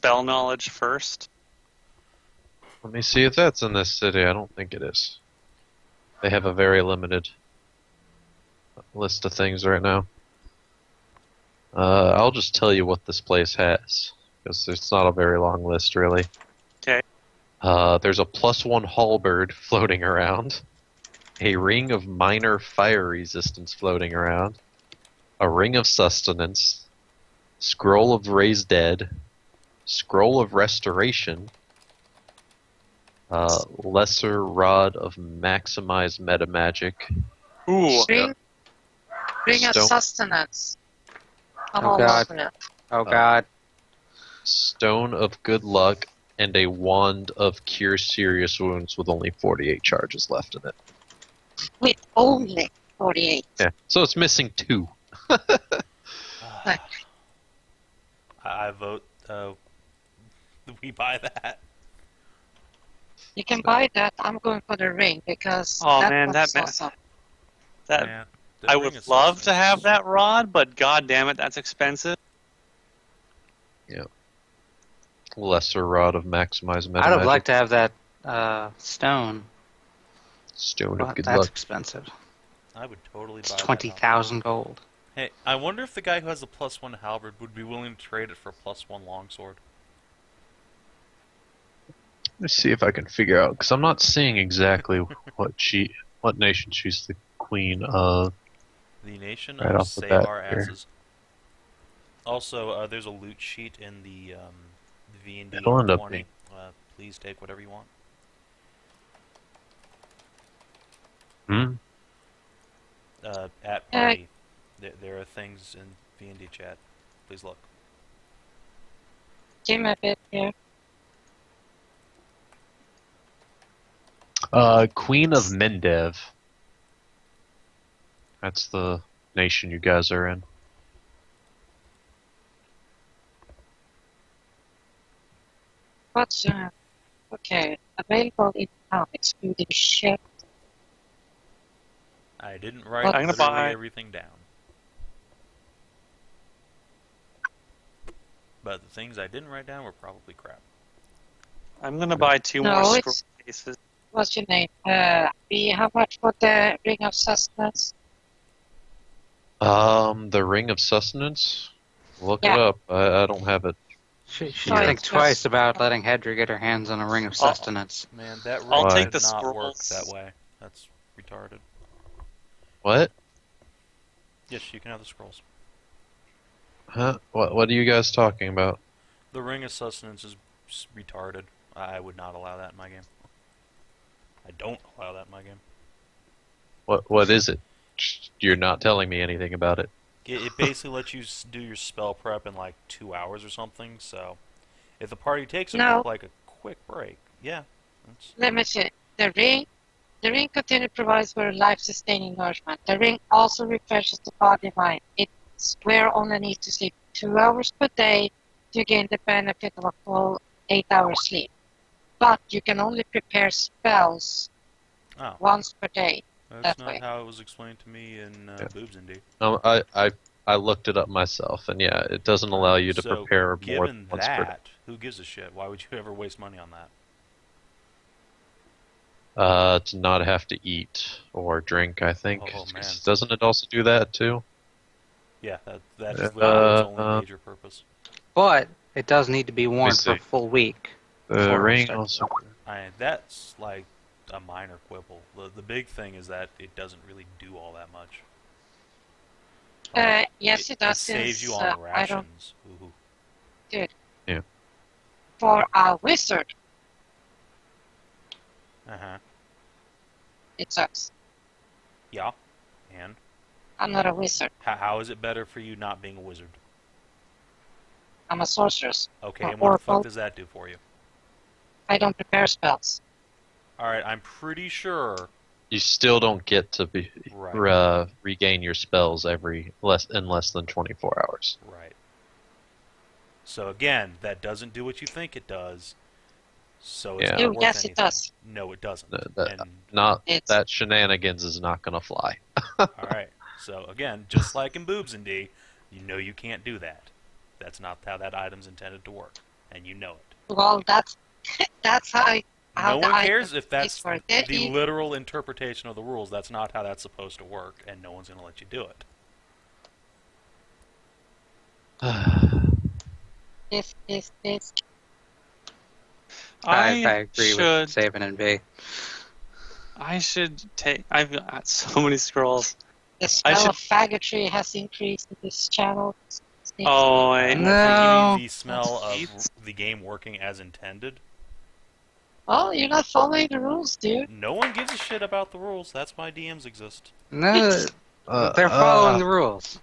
spell knowledge first? Let me see if that's in this city. I don't think it is. They have a very limited list of things right now. I'll just tell you what this place has, because it's not a very long list, really. Okay. There's a +1 halberd floating around, a ring of minor fire resistance floating around, a ring of sustenance, scroll of raised dead, scroll of restoration, lesser rod of maximized meta magic. Ooh. Bring us Stone- sustenance. I'm Oh, all God. over it. Oh god. Stone of good luck, and a wand of cure serious wounds with only 48 charges left in it. With only 48. Yeah, so it's missing 2. I vote we buy that. You can buy that. I'm going for the ring because Oh, that man, was that awesome. That Man, the I ring would of love to sustenance have is- that rod, but god damn it, that's expensive. Lesser rod of maximized meta I'd have magic. liked to have that stone. Stone But of good that's luck. expensive. I would totally It's buy that. 20,000 gold. Hey, I wonder if the guy who has the +1 halberd would be willing to trade it for a +1 longsword. Let's see if I can figure out, because I'm not seeing exactly what nation she's the queen of. The nation Right of off the Save bat Our here. Asses. Also, there's a loot sheet in the Vee&D It'll end up 20. being- Please take whatever you want. Hmm? At party, there are things in Vee&D chat. Please look. Give me a bit here. Queen of Mendev. That's the nation you guys are in. What's okay? Available in town, excluding ship. I didn't write I'm gonna literally buy- everything down. But the things I didn't write down were probably crap. I'm gonna buy 2 No, more scroll it's- cases. What's your name? How much for the ring of sustenance? The Ring of Sustenance? Look it Yeah. up. I don't have it. She Sorry, think it's twice just- about letting Hedrah get her hands on a ring of sustenance. Man, that I'll ring take did the not work scrolls. that way. That's retarded. What? Yes, you can have the scrolls. Huh? What are you guys talking about? The ring of sustenance is retarded. I would not allow that in my game. I don't allow that in my game. What is it? You're not telling me anything about it. It basically lets you do your spell prep in like 2 hours or something. So, if the party takes No. like a quick break, yeah, that's, Let me see. The ring continually provides for life-sustaining nourishment. The ring also refreshes the body and mind. Its wearer only needs to sleep 2 hours per day to gain the benefit of a full 8-hour sleep. But you can only prepare spells oh, once per day. that's that not way. how it was explained to me in Yeah. Boobs&D. I looked it up myself, and yeah, it doesn't allow you to So, prepare more given than once per day. that, who gives a shit? Why would you ever waste money on that? To not have to eat or drink, I think. Oh, man. Doesn't it also do that too? Yeah, that's literally its only Uh, major purpose. But it does need to be worn for a see. full week. The Before we ring start. also. That's like a minor quibble. The big thing is that it doesn't really do all that much. Yes, it does. It saves since, you on I don't rations. Ooh. for a wizard. Uh-huh. It sucks. Yeah. And I'm not a wizard. how is it better for you not being a wizard? I'm a sorceress. Okay, Or and what the fuck oracle. does that do for you? I don't prepare spells. Alright, I'm pretty sure... You still don't get to be Right. regain your spells in less than 24 hours. Right. So again, that doesn't do what you think it does. So it's Yeah. not Oh, worth yes, it anything. does. No, it doesn't. That- Not It's- that shenanigans is not gonna fly. Alright, so again, just like in Boobs&D, you know you can't do that. That's not how that item's intended to work. and you know it. Well, that's how No the one item cares if that's is worked. the literal interpretation of the rules. That's not how that's supposed to work, and no one's going to let you do it. This. I I agree should. with Savin and Vee. I should take. I've got so many scrolls. The I smell should- of faggotry has increased in this channel. Oh, I think you No. mean the smell of Jeez. the game working as intended. Well, you're not following the rules, dude. No one gives a shit about the rules. That's why DMs exist. No, they're following the rules.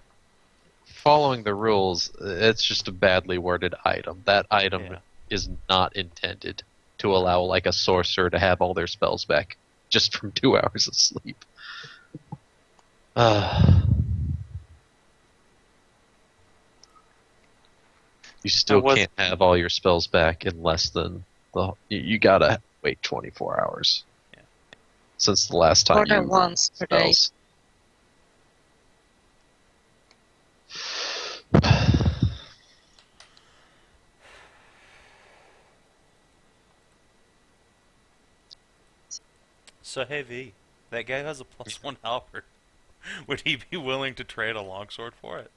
Following the rules, it's just a badly worded item. That item Yeah. is not intended to allow like a sorcerer to have all their spells back just from 2 hours of sleep. You still was- can't have all your spells back in less than you gotta wait 24 hours. Yeah. Since the last time More than you once per day. spells. So hey V, that guy has a +1 halberd. Would he be willing to trade a longsword for it?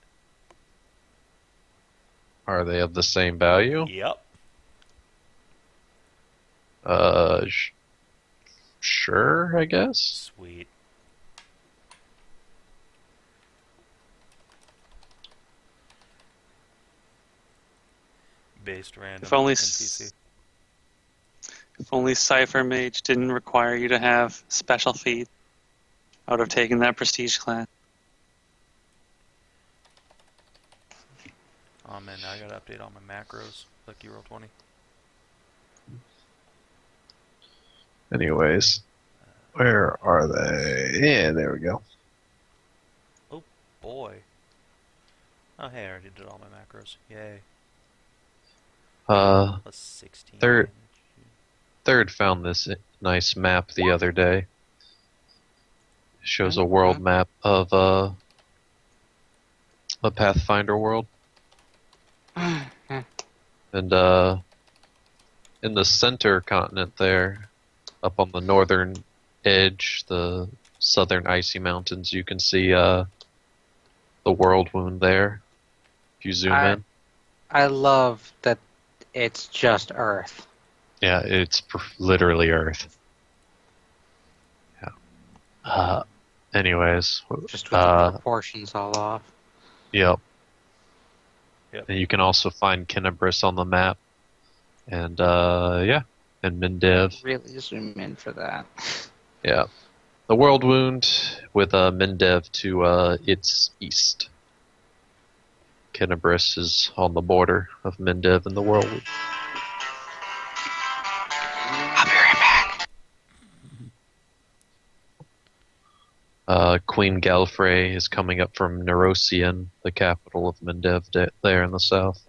Are they of the same value? Yep. Sure, I guess. Sweet. Based random If only NPC. If only Cypher Mage didn't require you to have special feat, I would have taken that prestige class. Oh man, now I gotta update all my macros. Lucky roll 20. Anyways, where are they? Yeah, there we go. Boy. Oh hey, I already did all my macros. Yay. Plus 16. Third- damage. Third found this nice map the other day. Shows a world map of a Pathfinder world. And in the center continent there, up on the northern edge, the southern icy mountains, you can see the world wound there. If you zoom in. I love that it's just Earth. Yeah, it's literally Earth. Yeah. Anyways. Just with the Uh, proportions all off. Yep. Yep. And you can also find Canibbris on the map. And yeah. And Mindev. Really zoom in for that. Yeah. The world wound with Mindev to its east. Canibbris is on the border of Mindev and the world wound. I'll be right back. Queen Galfrey is coming up from Nerosian, the capital of Mindev, there in the south.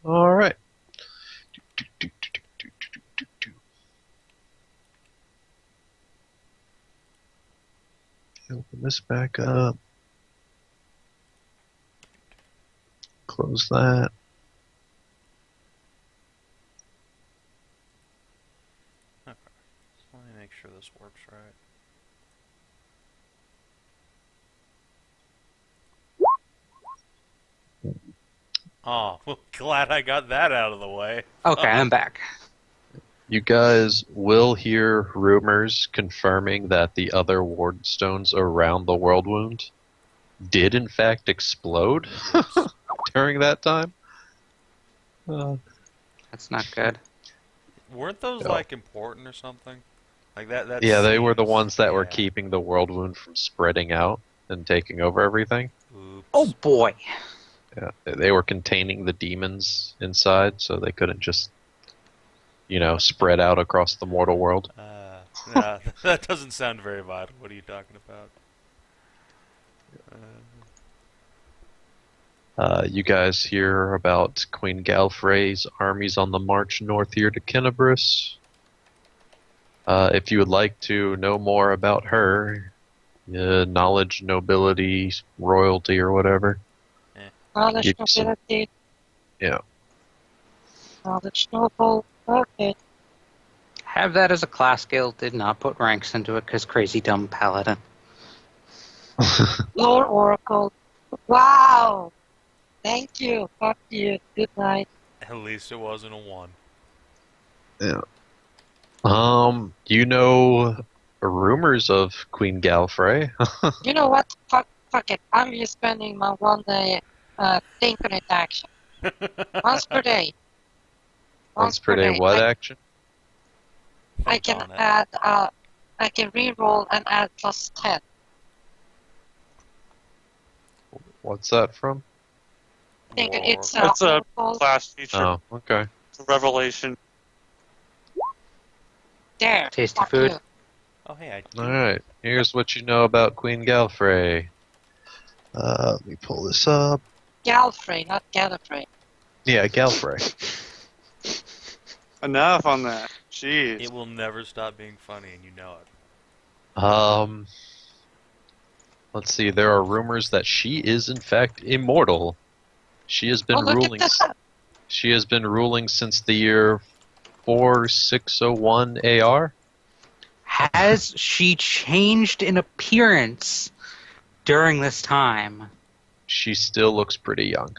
All right. Open this back up. Close that. Okay. Let me make sure this works right. Oh, well, glad I got that out of the way. Okay, I'm back. You guys will hear rumors confirming that the other ward stones around the world wound did in fact explode during that time. That's not good. Weren't those Yeah. like important or something? Like that Yeah, they were the seems- ones that were yeah. keeping the world wound from spreading out and taking over everything. Oops. Oh boy. Yeah, they were containing the demons inside, so they couldn't just, spread out across the mortal world. Nah, that doesn't sound very vital. What are you talking about? You guys hear about Queen Galfrey's armies on the march north here to Canibbris. If you would like to know more about her, knowledge, nobility, royalty, or whatever. Knowledge, You can see- nobility, Yeah. knowledge, noble. Okay. Have that as a class guild. Did not put ranks into it because crazy dumb paladin. Lord Oracle. Wow. Thank you. Fuck you. Good night. At least it wasn't a 1. You know rumors of Queen Galfrey? You know what? Fuck it. I'm just spending my 1 day think on it action. Once per day. Once per day, what action? I Think can on it. add, I can re-roll and add +10. What's that from? I think Lord. it's It's a Oracle. class feature. Oh, okay. It's a revelation. There. Tasty Fuck food. you. Oh, hey, I Alright, here's what you know about Queen Galfrey. Let me pull this up. Galfrey, not Gallifrey. Yeah, Galfrey. Enough on that. Jeez. It will never stop being funny, and you know it. Let's see, there are rumors that she is in fact immortal. She has been Oh, look ruling at that. She has been ruling since the year 4601 AR. Has she changed in appearance during this time? She still looks pretty young.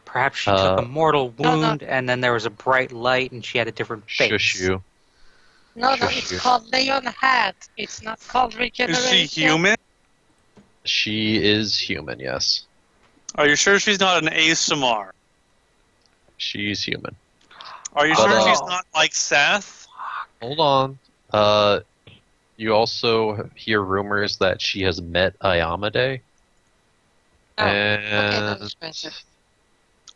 Perhaps she took a mortal No, no. wound, and then there was a bright light, and she had a different face. Shush you. No, Shush it's you. called Leon Hat. It's not called regeneration. Is she human? She is human, yes. Are you sure she's not an Aasimar? She's human. Are you But, sure she's Oh. not like Seth? Hold on. You also hear rumors that she has met Iamade. Oh, okay, And that's expensive.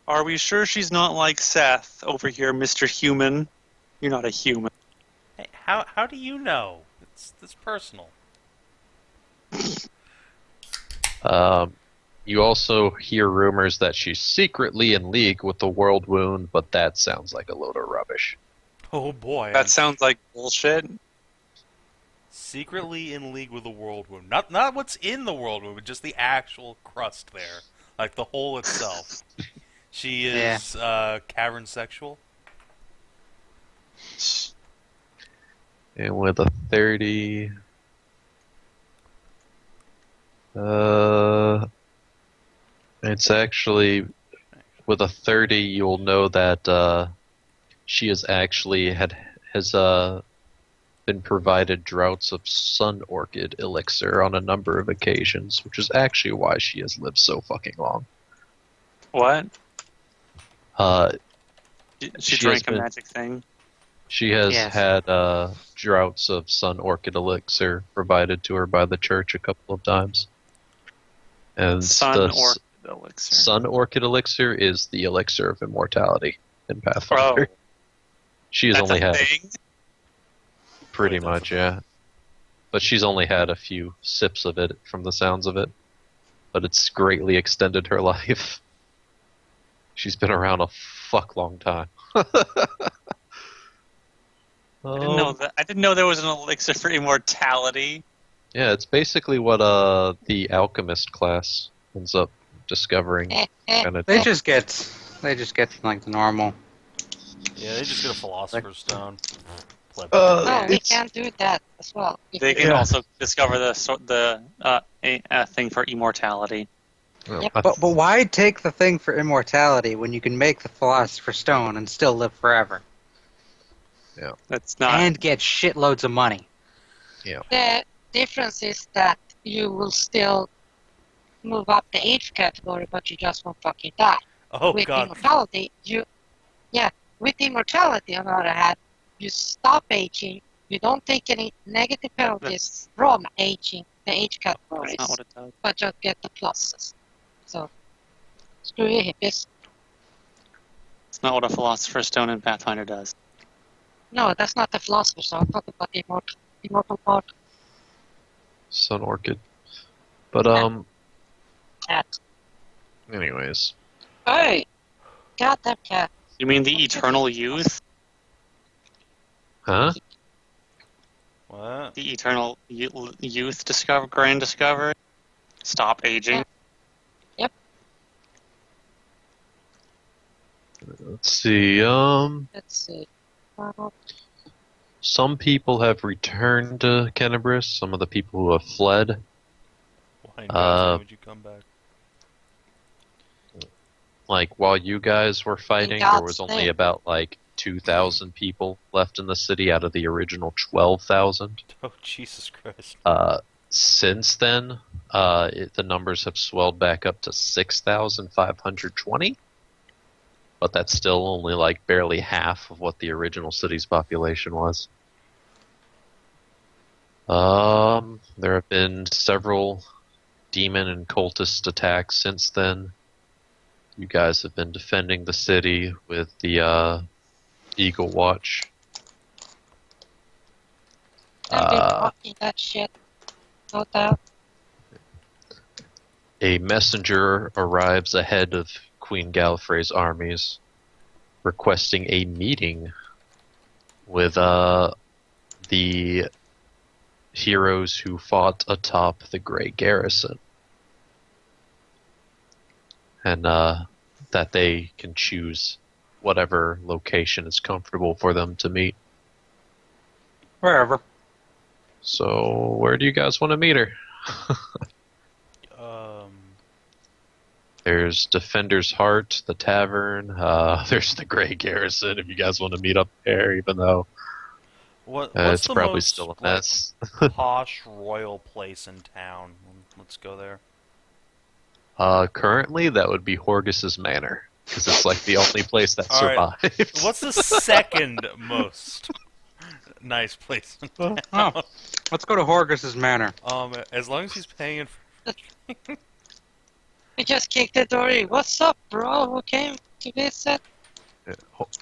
Are we sure she's not like Seth over here, Mr. Human? You're not a human. Hey, how do you know? It's personal. you also hear rumors that she's secretly in league with the World Wound, but that sounds like a load of rubbish. Oh boy. That sounds like bullshit. Secretly in league with the World Wound. Not what's in the World Wound, but just the actual crust there. Like the hole itself. She is cavern sexual. And with a 30... it's actually... With a 30, you'll know that she has actually has been provided draughts of sun orchid elixir on a number of occasions, which is actually why she has lived so fucking long. What? She She drank a has been- magic thing. She has Yes. had draughts of sun orchid elixir provided to her by the church a couple of times. And Sun the orchid elixir. sun orchid elixir is the elixir of immortality in Pathfinder. Oh, She has that's only a had thing? pretty Wait, that's much, a- yeah. But she's only had a few sips of it from the sounds of it. But it's greatly extended her life. She's been around a fuck long time. I didn't know that. I didn't know there was an elixir for immortality. Yeah, it's basically what the alchemist class ends up discovering. Kinda They just get like the normal. Yeah, they just get a philosopher's stone. Pleb. No, we it's- can do that as well. They can also discover the thing for immortality. Yep. I- But why take the thing for immortality when you can make the philosopher's stone and still live forever That's not. and get shitloads of money? The difference is that you will still move up the age category, but you just won't fucking die. Oh With god. immortality, with immortality, on the other hand, you stop aging. You don't take any negative penalties from aging the age That's categories, not what it does. but just get the pluses. So, screw you hippies. It's not what a philosopher's stone in Pathfinder does. No, that's not the philosopher, so I'm talking about the immortal part. Sun orchid. But At Anyways. Hey! Goddamn cat. You mean the eternal youth? Huh? What? The eternal youth grand discovery? Stop aging? Yep. Let's see, Let's see. some people have returned to Canibbris, some of the people who have fled. Why in God's name would you come back? Like, while you guys were fighting, there was God's only name. about, 2,000 people left in the city out of the original 12,000. Oh, Jesus Christ. Since then, the numbers have swelled back up to 6,520. But that's still only, barely half of what the original city's population was. There have been several demon and cultist attacks since then. You guys have been defending the city with the, Eagle Watch. I've been watching that shit. No doubt. A messenger arrives ahead of Queen Galfrey's armies, requesting a meeting with the heroes who fought atop the Grey Garrison, and that they can choose whatever location is comfortable for them to meet. Wherever. So, where do you guys want to meet her? There's Defender's Heart, the tavern. There's the Grey Garrison if you guys want to meet up there, even though What's it's the probably most, still a mess. posh royal place in town? Let's go there. Currently, that would be Horgus's Manor, because it's the only place that All right. survived. What's the second most nice place in town? Oh, let's go to Horgus's Manor. As long as he's paying for. We just kicked the door in. What's up, bro? Who came to visit?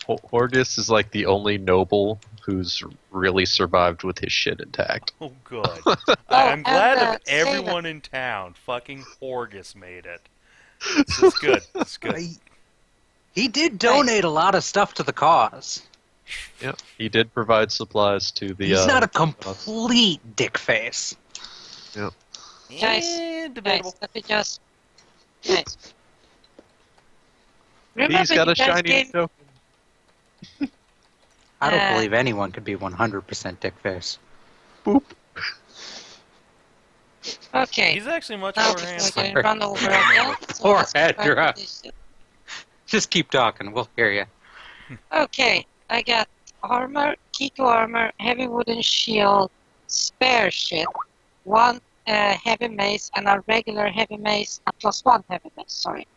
Horgus is the only noble who's really survived with his shit intact. Oh, good. I'm glad and, of everyone in town. Fucking Horgus made it. This is good. This is good. He did donate a lot of stuff to the cause. Yeah, he did provide supplies to the. He's not a complete dick face. Yep. Guys, Debatable. let me just... Nice. Remember He's got you a guys shiny gave- token. I don't Uh, believe anyone could be 100% dick face. Boop. Okay. He's actually much Now more before handsome. getting run over again. so Poor let's get back to Hedrah. this shit. Just keep talking, we'll hear you. Okay, I got armor, key to armor, heavy wooden shield, spare shit, one heavy mace, and a regular heavy mace, plus one heavy mace, sorry.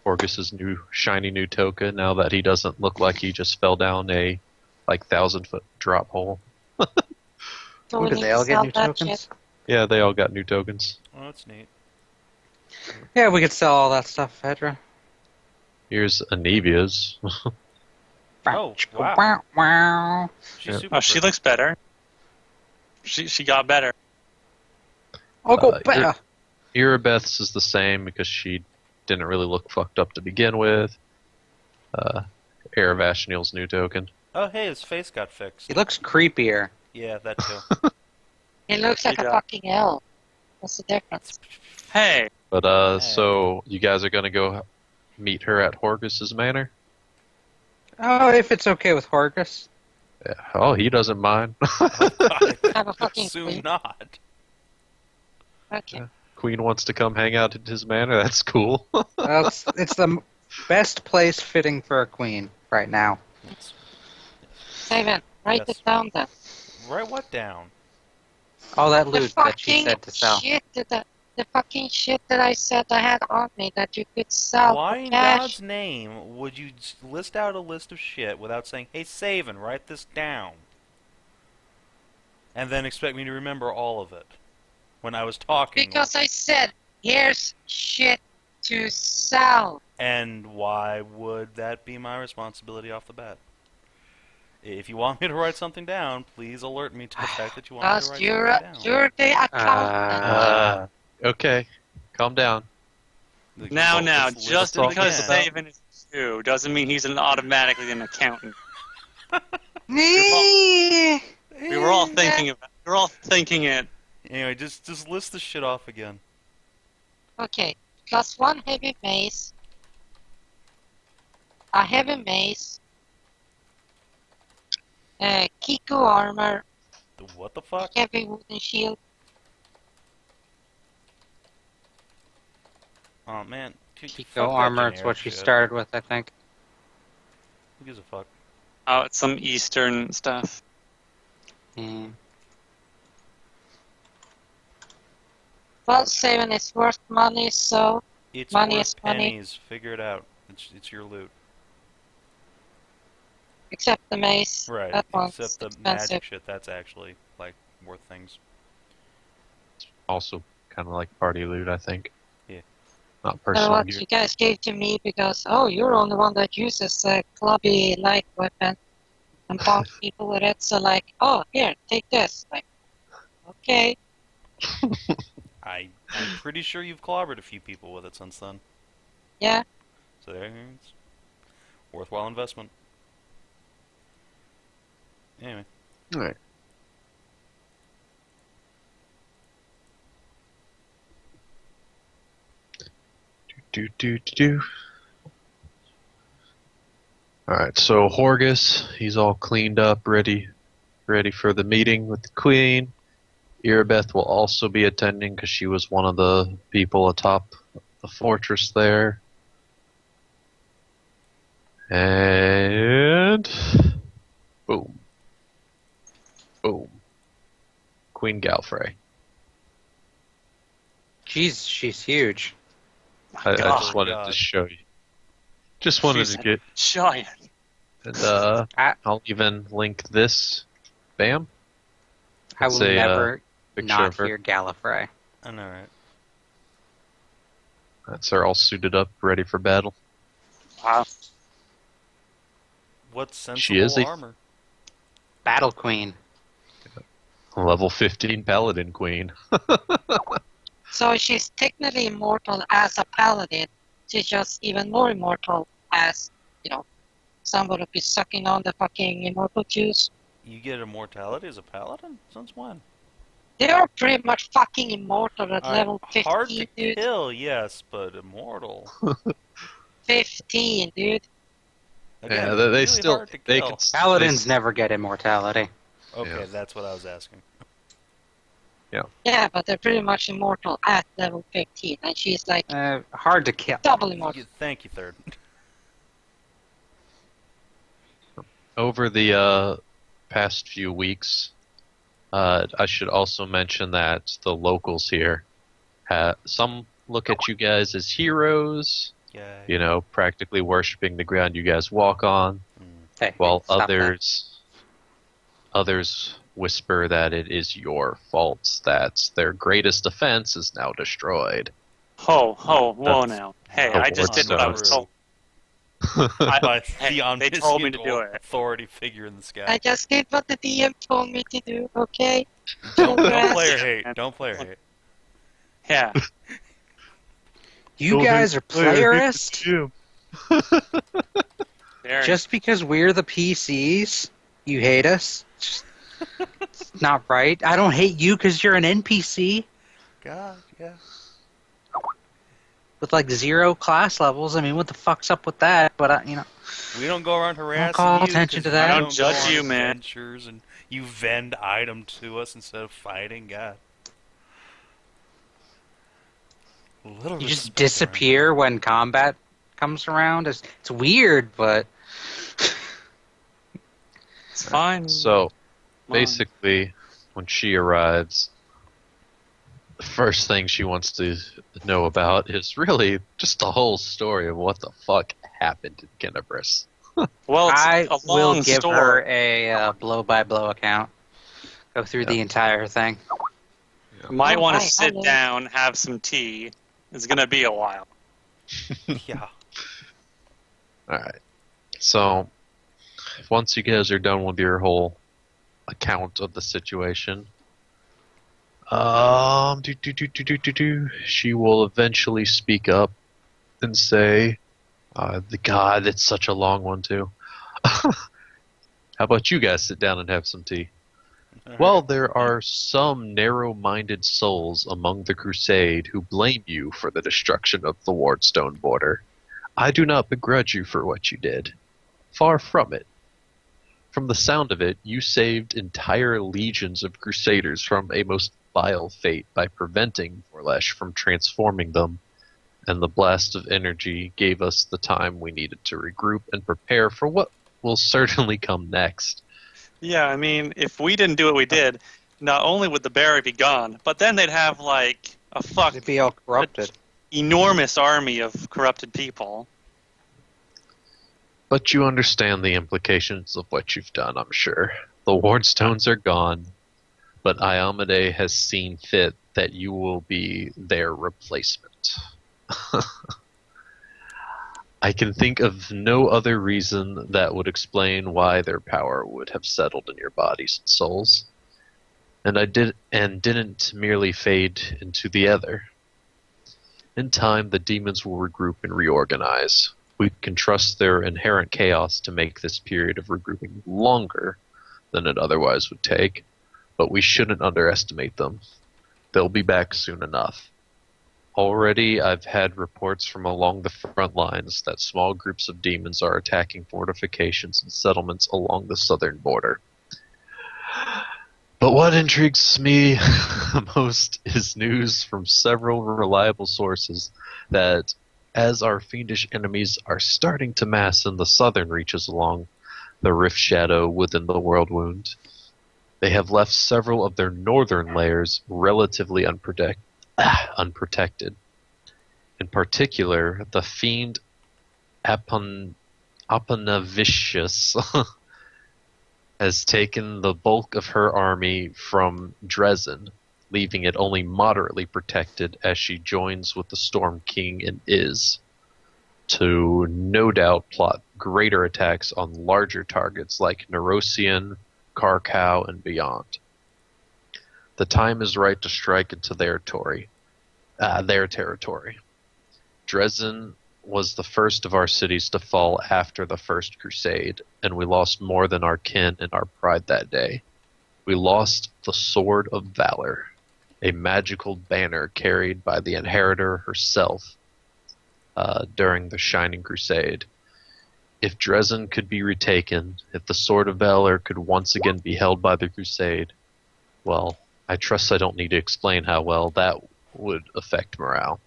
Horgus's shiny new token, now that he doesn't look like he just fell down a 1,000-foot drop hole. Do Ooh, we did need they to all get sell new that tokens? shit? Yeah, they all got new tokens. Oh, that's neat. Yeah, we could sell all that stuff, Hedrah. Here's Anivia's. Oh, wow. Wow, wow. She's Yeah. super Oh, she pretty. looks better. She got better. I'll go Uh, better. Irabeth's is the same because she didn't really look fucked up to begin with. Aravashnil's new token. Oh, hey, his face got fixed. He looks creepier. Yeah, that too. It looks like a Yeah. fucking elf. What's the difference? Hey, But Hey. so you guys are gonna go meet her at Horgus's Manor? Oh, if it's okay with Horgus. Yeah. Oh, he doesn't mind. Have a fucking Soon queen. not. Okay. Queen wants to come hang out at his manor. That's cool. Well, it's the best place fitting for a queen right now. Savin, write Yes. it down then. Write what down? All that The loot that she fucking said to sell. shit the fucking shit that I said I had on me that you could sell Why for in cash. God's name would you list out a list of shit without saying, hey, Savin, write this down? And then expect me to remember all of it when I was talking. Because I said, here's shit to sell. And why would that be my responsibility off the bat? If you want me to write something down, please alert me to the fact that you want me to Because write you're something down. the accountant. Okay. calm down. Now, Just just list it because again. Savin is a Jew doesn't mean he's automatically an accountant. Eh. We were all thinking about. We were all thinking it. Anyway, just list the shit off again. Okay, +1 heavy mace, a heavy mace, Kiku armor, What the fuck? heavy wooden shield. Oh man, Kiko fuck that armor, it's generic what she shit. started with, I think. Who gives a fuck? Oh, it's some Eastern stuff. Yeah. Well, saving is worth money, so It's money worth is money. pennies. Figure it out. It's your loot. except the mace. Right. That one's Except the expensive. magic shit. That's actually like worth things. Also, kind of like party loot, I think. Yeah. Not So personal what gear. you guys gave to me because, oh, you're the only one that uses a clubby light weapon and bonk people with it, so like, oh, here, take this. Like, okay. I'm pretty sure you've clobbered a few people with it since then. Yeah. So it's worthwhile investment. Anyway. Alright. Do. Alright, so Horgus, he's all cleaned up, ready for the meeting with the Queen. Irabeth will also be attending because she was one of the people atop the fortress there. And boom. Boom. Queen Galfrey. She's huge. I God. just wanted God. to show you. Just wanted She's to get, giant. and I- I'll even link this. Bam. I It's will a, never picture not of her. hear Gallifrey. I know, right? That's her all suited up, ready for battle. Wow. What She is sensible a- armor? Battle Queen. Level 15 Paladin Queen. So she's technically immortal as a paladin. She's just even more immortal as, somebody be sucking on the fucking immortal juice. You get immortality as a paladin? Since when? They are pretty much fucking immortal at Alright, level 15, hard to dude. kill, yes, but immortal. 15, dude. Again, Yeah, they really still hard to they kill. can Paladins never get immortality. Okay, Yeah. that's what I was asking. Yeah, but they're pretty much immortal at level 15, and she's like Hard to kill. double immortal. Thank you, third. Over the past few weeks, I should also mention that the locals here, some look at you guys as heroes, Yeah. practically worshiping the ground you guys walk on, Hey, while stop that. others whisper that it is your fault that their greatest defense is now destroyed. Whoa, whoa That's now. Hey, the I just did what I was Wardstone. told. By Hey, the they told me to omniscient do it. authority figure in the sky. I just did what the DM told me to do, okay? Don't Congrats. player hate. Don't player hate. Yeah. You guys are playerist? Very. Just because we're the PCs, you hate us? It's not right. I don't hate you because you're an NPC God, yeah. with like 0 class levels. I mean, what the fuck's up with that? But We don't go around harassing call you. attention 'cause to that. you I don't judge go on you, man. adventures and you vend item to us instead of fighting. God. A little you just respect disappear when combat comes around. It's weird, but It's fine. So, Come on. basically, when she arrives, the first thing she wants to know about is really just the whole story of what the fuck happened in Canibbris. Well, it's I a will long give story. her a blow-by-blow account. Go through the entire thing. You might Oh, want to hi, sit hello. down, have some tea. It's gonna be a while. Yeah. Alright. So, once you guys are done with your whole account of the situation, She will eventually speak up and say, the God, it's such a long one too. How about you guys sit down and have some tea? Well, there are some narrow-minded souls among the Crusade who blame you for the destruction of the Wardstone border. I do not begrudge you for what you did. Far from it. From the sound of it, you saved entire legions of Crusaders from a most vile fate by preventing Vorlesh from transforming them, and the blast of energy gave us the time we needed to regroup and prepare for what will certainly come next. Yeah, I mean, if we didn't do what we did, not only would the Barry be gone, but then they'd have, like, It'd be all corrupted. enormous army of corrupted people. But you understand the implications of what you've done, I'm sure. The Wardstones are gone, but Iomedae has seen fit that you will be their replacement. I can think of no other reason that would explain why their power would have settled in your bodies and souls. And didn't merely fade into the ether. In time, the demons will regroup and reorganize. We can trust their inherent chaos to make this period of regrouping longer than it otherwise would take, but we shouldn't underestimate them. They'll be back soon enough. Already, I've had reports from along the front lines that small groups of demons are attacking fortifications and settlements along the southern border. But what intrigues me most is news from several reliable sources that as our fiendish enemies are starting to mass in the southern reaches along the rift shadow within the world wound, they have left several of their northern layers relatively unprotected. In particular, the fiend Aponavicius has taken the bulk of her army from Drezin, leaving it only moderately protected as she joins with the Storm King and to no doubt plot greater attacks on larger targets like Nerosian, Karkow, and beyond. The time is right to strike into their territory. Drezin was the first of our cities to fall after the First Crusade, and we lost more than our kin and our pride that day. We lost the Sword of Valor, a magical banner carried by the Inheritor herself during the Shining Crusade. If Drezin could be retaken, if the Sword of Valor could once again be held by the Crusade, well, I trust I don't need to explain how well that would affect morale.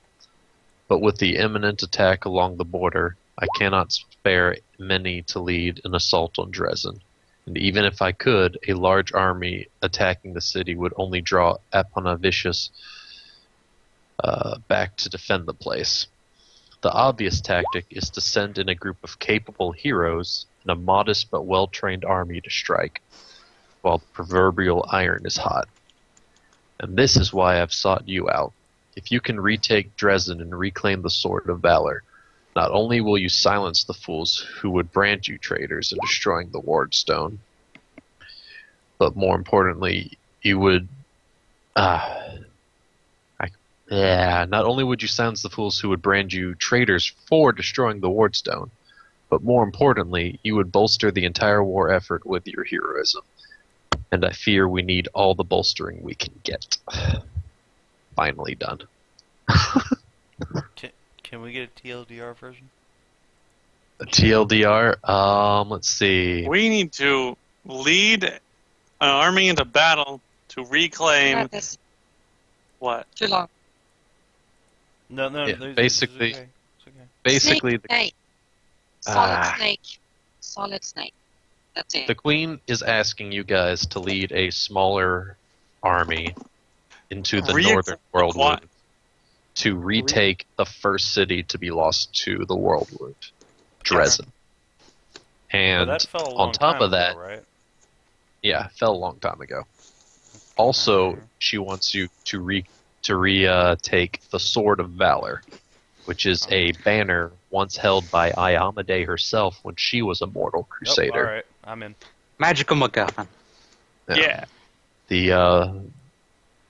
But with the imminent attack along the border, I cannot spare many to lead an assault on Drezin. And even if I could, a large army attacking the city would only draw Aponavicius back to defend the place. The obvious tactic is to send in a group of capable heroes and a modest but well-trained army to strike, while the proverbial iron is hot. And this is why I've sought you out. If you can retake Drezin and reclaim the Sword of Valor, not only will you silence the fools who would brand you traitors in destroying the Wardstone, but more importantly, you would... not only would you silence the fools who would brand you traitors for destroying the Wardstone, but more importantly, you would bolster the entire war effort with your heroism. And I fear we need all the bolstering we can get. Finally done. Can we get a TLDR version? A TLDR? Let's see. We need to lead an army into battle to reclaim... This What? too long. No, Yeah, it's basically- okay. It's okay. Basically, Snake. Solid Ah. snake. Solid snake. That's it. the Queen is asking you guys to lead a smaller army into the northern world wound to retake the first city to be lost to the world wound, Drezin. And Well, that fell a long on top time of that, ago, right? yeah, fell a long time ago. Also, she wants you to retake the Sword of Valor, which is a banner once held by Iomedae herself when she was a mortal crusader. All right, I'm in. Magical MacGuffin. Yeah. The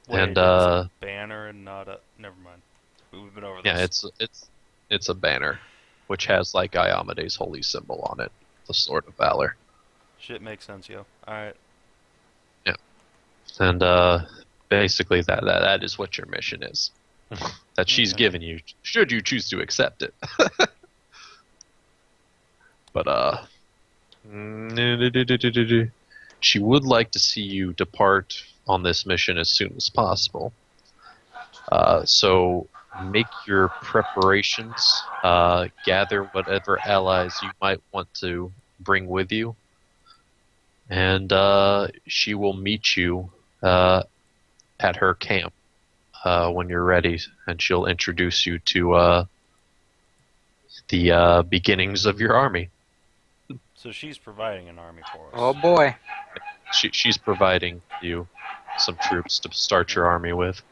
Well, Wait, And it's a banner and not a. Never mind. We've been over this. yeah, it's a banner, which has like Iomede's holy symbol on it, the Sword of Valor. Shit makes sense, yo. All right. And basically that is what your mission is. That she's Okay. given you, should you choose to accept it. But she would like to see you depart on this mission as soon as possible. So make your preparations, gather whatever allies you might want to bring with you, and she will meet you at her camp when you're ready, and she'll introduce you to the beginnings of your army. So she's providing an army for us. Oh boy. She's providing you some troops to start your army with.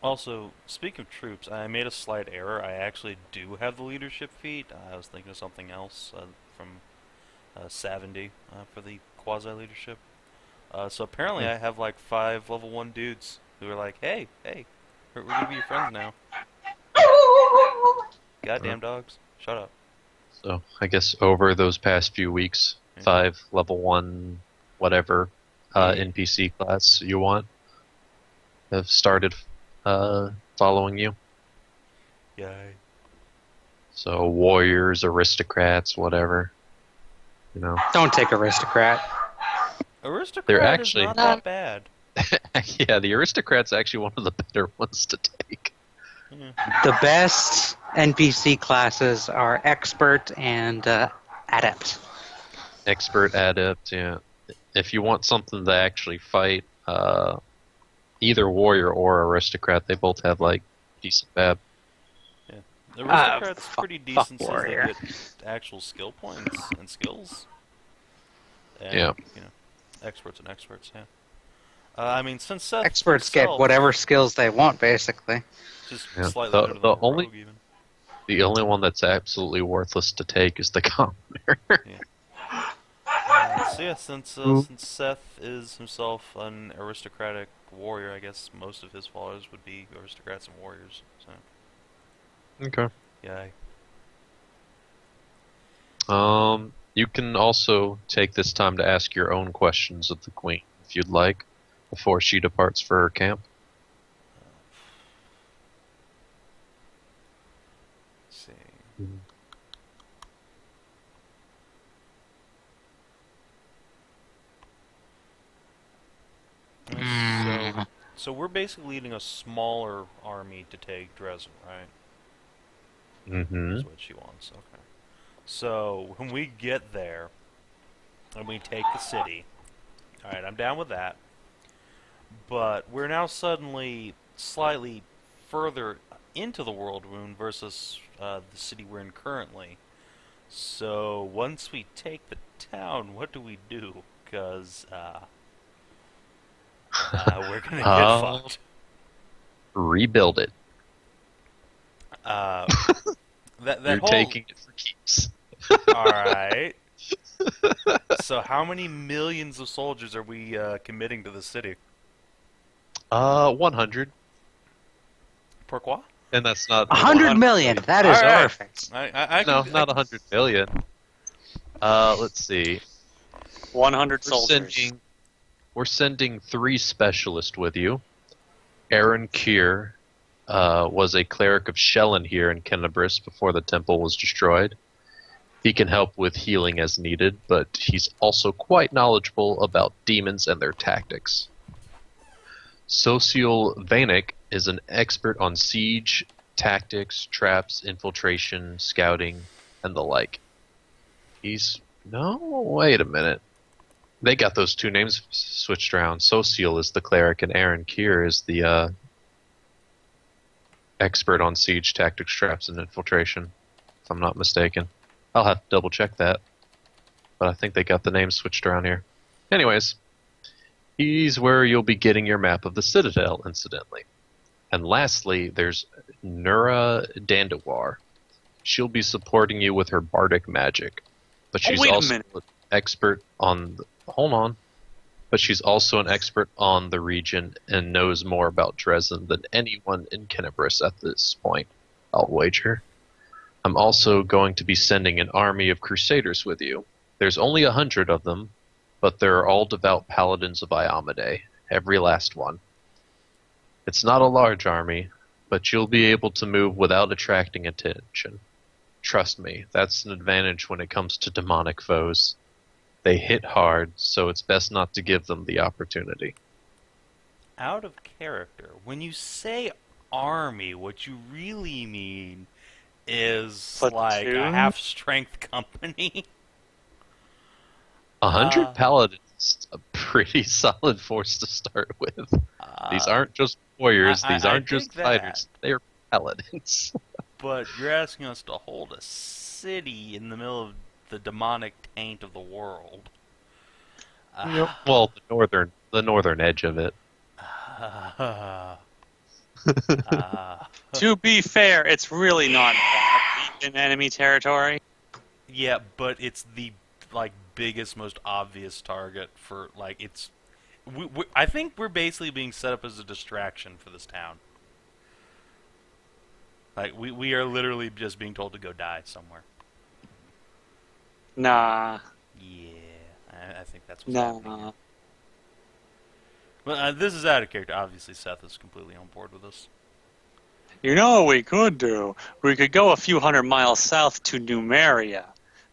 Also, speaking of troops, I made a slight error. I actually do have the leadership feat. I was thinking of something else from Savin for the quasi-leadership. So apparently I have like 5 level 1 dudes who are like, hey, we're gonna be your friends now. Goddamn dogs. Shut up. So I guess over those past few weeks, 5 level 1 whatever NPC class you want have started following you. Yay. So warriors, aristocrats, whatever. You know. Don't take aristocrat. Aristocrat They're is actually- not that bad. Yeah, the aristocrat's actually one of the better ones to take. The best NPC classes are expert and adept. Expert, adept, yeah. If you want something to actually fight, either warrior or aristocrat, they both have like decent BAB. The aristocrat's pretty fuck decent since they warrior. get actual skill points and skills. And, Yeah. You know, experts and experts, yeah. I mean, since Seth Experts get himself, whatever skills they want, basically. just Yeah. slightly The- better than the a only- rogue even. The only one that's absolutely worthless to take is the commoner. So yeah, since Seth is himself an aristocratic warrior, I guess most of his followers would be aristocrats and warriors. So Okay. yeah, You can also take this time to ask your own questions of the queen, if you'd like, before she departs for her camp. let's see. So we're basically leading a smaller army to take Drezin, right? Mm-hmm. That's what she wants. Okay. So when we get there and we take the city, all right, I'm down with that. But we're now suddenly slightly further into the world wound versus the city we're in currently. So once we take the town, what do we do? Because we're gonna get fucked. Rebuild it. That You're whole... taking it for keeps. Alright. So how many millions of soldiers are we committing to the city? 100. Pourquoi? And that's not 100 million. That is Alright. perfect. I No, can, not 100 million. Let's see. 100 soldiers. We're sending 3 specialists with you. Aaron Kier was a cleric of Shellen here in Canibbris before the temple was destroyed. He can help with healing as needed, but he's also quite knowledgeable about demons and their tactics. Social Vanek is an expert on siege, tactics, traps, infiltration, scouting, and the like. Wait a minute. They got those 2 names switched around. Social is the cleric, and Aaron Kier is the expert on siege, tactics, traps, and infiltration, if I'm not mistaken. I'll have to double check that. But I think they got the names switched around here. Anyways, he's where you'll be getting your map of the Citadel, incidentally. And lastly, there's Nura Dandawar. She'll be supporting you with her bardic magic. But she's wait a also minute. an expert on... Hold on. but she's also an expert on the region and knows more about Drezin than anyone in Canibbris at this point, I'll wager. I'm also going to be sending an army of crusaders with you. There's only 100 of them, but they're all devout paladins of Iomedae, every last one. It's not a large army, but you'll be able to move without attracting attention. Trust me, that's an advantage when it comes to demonic foes. They hit hard, so it's best not to give them the opportunity. Out of character, when you say army, what you really mean is like a Platoon? half-strength company. 100 paladins, a pretty solid force to start with. These aren't just warriors, these aren't just fighters, they are paladins. But you're asking us to hold a city in the middle of the demonic taint of the world. Well, the northern edge of it. To be fair, it's really not that deep in enemy territory. Yeah, but it's the biggest, most obvious target for it's. I think we're basically being set up as a distraction for this town. We are literally just being told to go die somewhere. Nah. Yeah, I think that's what's happening. Nah. Well, this is out of character. Obviously, Seth is completely on board with us. You know what we could do? We could go a few hundred miles south to Numeria.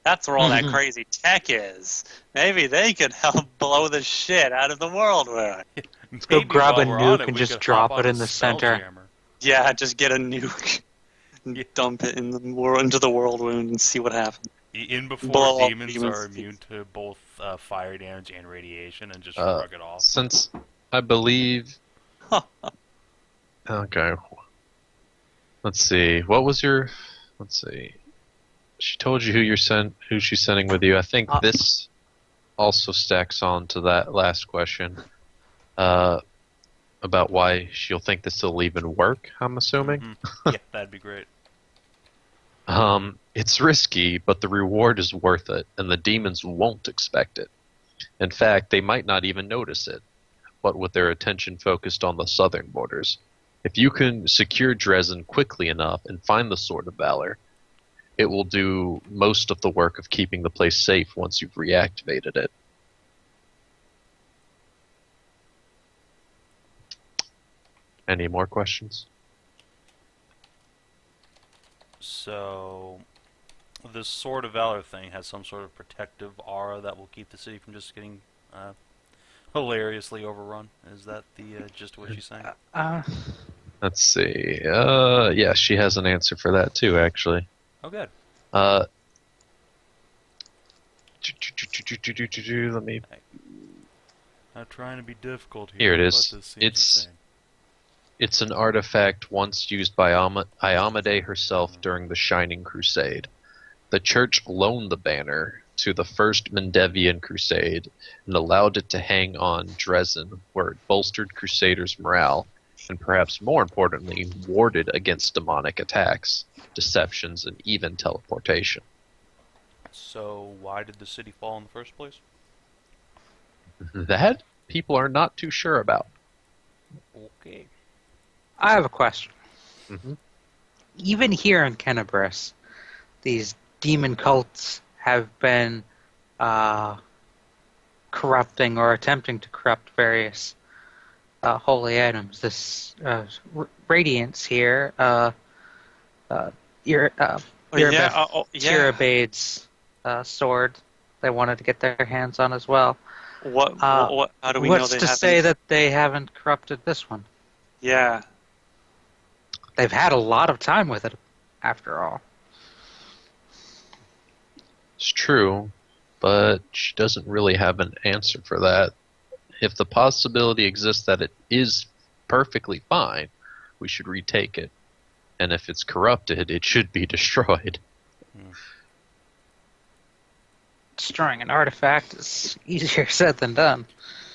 That's where all that crazy tech is. Maybe they could help blow the shit out of the world with. Let's go grab a while we're on nuke it, and we just could drop hop it on in the Spelljammer. center. Yeah, just get a nuke and dump it in into the whirlwind and see what happens. In before Blow up demons demons. are immune to both fire damage and radiation, and just shrug it off. Since I believe... Okay. Let's see. What was your... Let's see. She told you who she's sending with you. I think this also stacks on to that last question. About why she'll think this will even work, I'm assuming. Mm-hmm. Yeah, that'd be great. It's risky, but the reward is worth it, and the demons won't expect it. In fact, they might not even notice it, but with their attention focused on the southern borders. If you can secure Drezin quickly enough and find the Sword of Valor, it will do most of the work of keeping the place safe once you've reactivated it. Any more questions? So, this Sword of Valor thing has some sort of protective aura that will keep the city from just getting hilariously overrun. Is that the gist of what she's saying? Let's see. Yeah, she has an answer for that too, actually. Oh, good. Let me... Not trying to be difficult here. Here it is. But this seems insane. It's an artifact once used by Iomedae herself during the Shining Crusade. The Church loaned the banner to the First Mendevian Crusade and allowed it to hang on Drezin, where it bolstered Crusaders' morale, and perhaps more importantly, warded against demonic attacks, deceptions, and even teleportation. So, why did the city fall in the first place? That people are not too sure about. Okay. I have a question. Mm-hmm. Even here in Canibbris, these demon cults have been corrupting or attempting to corrupt various holy items. This Radiance here, Tirabade's sword, they wanted to get their hands on as well. What? How do we know What's they to haven't? say that they haven't corrupted this one? Yeah. They've had a lot of time with it, after all. It's true, but she doesn't really have an answer for that. If the possibility exists that it is perfectly fine, we should retake it. And if it's corrupted, it should be destroyed. Destroying an artifact is easier said than done.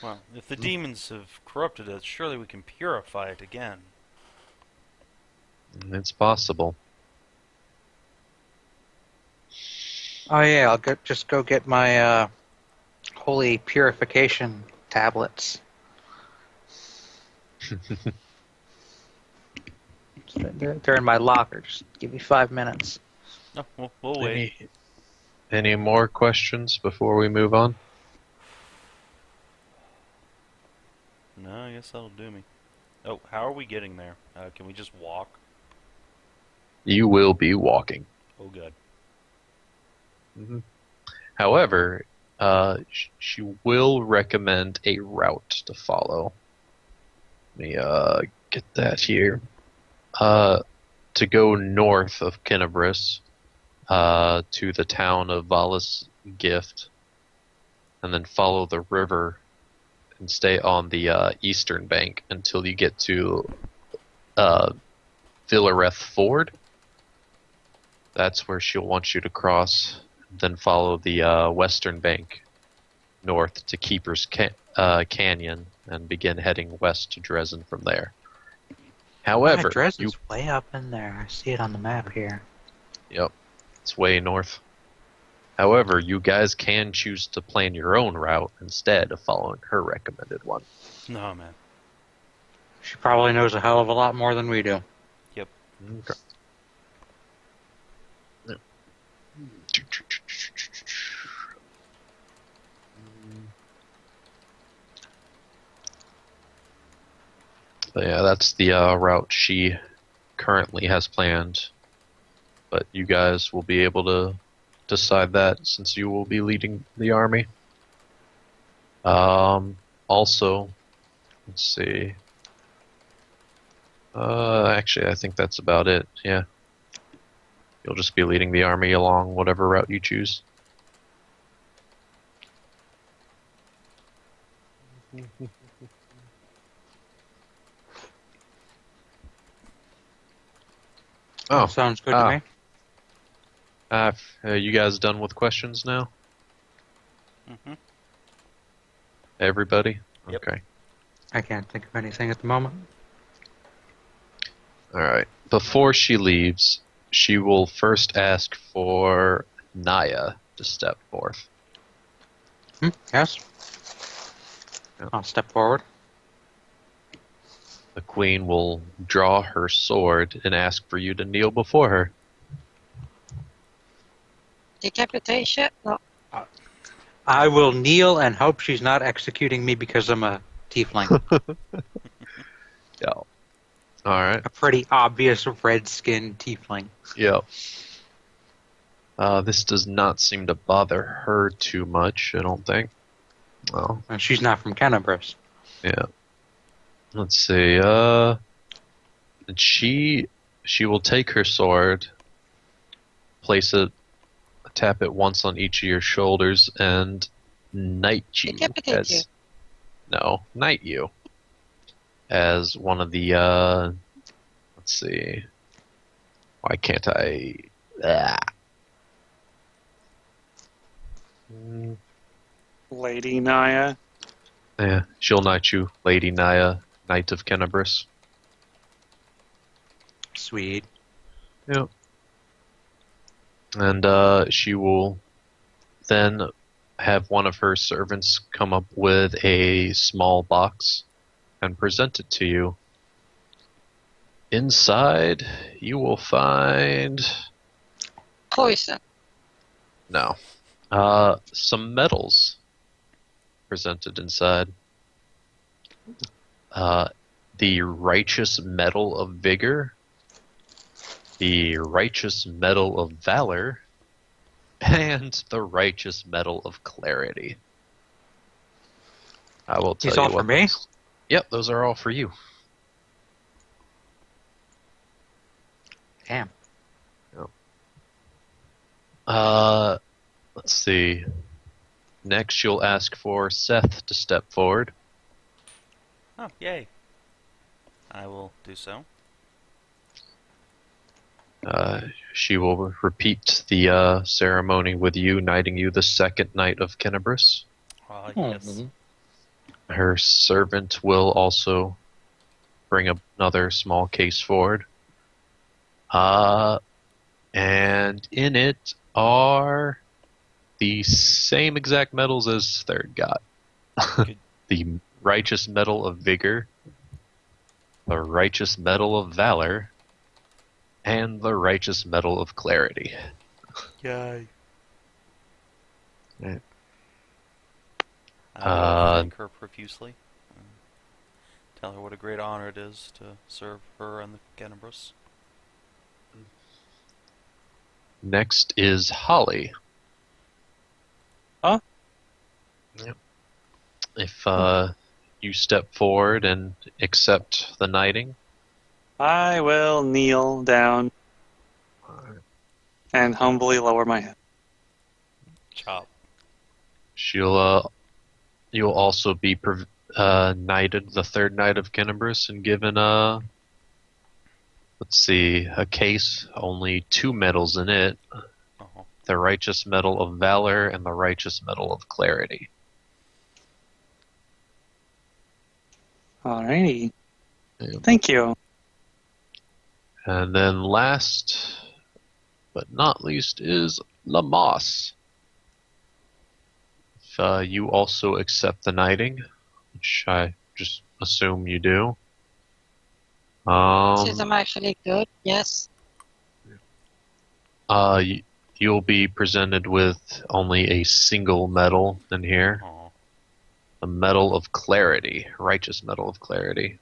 Well, if the demons have corrupted it, surely we can purify it again. It's possible. Oh yeah, I'll just go get my holy purification tablets. They're in my locker. Just give me 5 minutes. No, we'll wait. Any more questions before we move on? No, I guess that'll do me. Oh, how are we getting there? Can we just walk? You will be walking. Oh, good. Mm-hmm. However, she will recommend a route to follow. Let me get that here. To go north of Canibbris, to the town of Valis Gift, and then follow the river and stay on the eastern bank until you get to Villareth Ford. That's where she'll want you to cross. Then follow the western bank north to Keeper's Canyon and begin heading west to Drezin from there. However, Drezin's way up in there. I see it on the map here. Yep, it's way north. However, you guys can choose to plan your own route instead of following her recommended one. No, man. She probably knows a hell of a lot more than we do. Yep. Okay. But yeah, that's the route she currently has planned. But you guys will be able to decide that since you will be leading the army. Also, let's see. Actually, I think that's about it. Yeah. You'll just be leading the army along whatever route you choose. Oh, sounds good to me. You guys done with questions now? Mm-hmm. Everybody? Yep. Okay. I can't think of anything at the moment. Alright. Before she leaves, she will first ask for Nayya to step forth. Yes. Yep. I'll step forward. The queen will draw her sword and ask for you to kneel before her. Decapitation? No. I will kneel and hope she's not executing me because I'm a tiefling. Yeah. Alright. A pretty obvious red-skinned tiefling. Yep. This does not seem to bother her too much, I don't think. Well, And she's not from Canibbris. yeah. Let's see. And she will take her sword, place it, tap it once on each of your shoulders, and knight you Decapitate as you. no, knight you as one of the. Let's see. Why can't I? Lady Nayya. Yeah, she'll knight you, Lady Nayya, Knight of Canibbris. Sweet. Yep. And she will then have one of her servants come up with a small box and present it to you. Inside, you will find Poison. no, some medals presented inside. The Righteous Medal of Vigor, the Righteous Medal of Valor, and the Righteous Medal of Clarity. I will tell These you all for what me? Yep, those are all for you. Damn. Let's see. Next, you'll ask for Seth to step forward. Oh, yay. I will do so. She will repeat the ceremony with you, knighting you the second knight of Canibbris. Yes. Her servant will also bring another small case forward. And in it are the same exact medals as Third got. Good. the righteous metal of vigor, the righteous metal of valor, and the righteous metal of clarity. Yay. Yeah. I thank her profusely. Tell her what a great honor it is to serve her and the Canibbris. Next is Holly. Huh? Yep. If you step forward and accept the knighting. I will kneel down and humbly lower my head. Chop. You'll also be knighted, the third knight of Canibbris, and given a case, only 2 medals in it. Uh-huh. The righteous medal of valor and the righteous medal of clarity. Alrighty. Yeah. Thank you. And then last but not least is Lamas. If you also accept the knighting, which I just assume you do. Since I'm actually good, yes. You'll be presented with only a single medal in here. Aw. The Medal of Clarity. Righteous Medal of Clarity.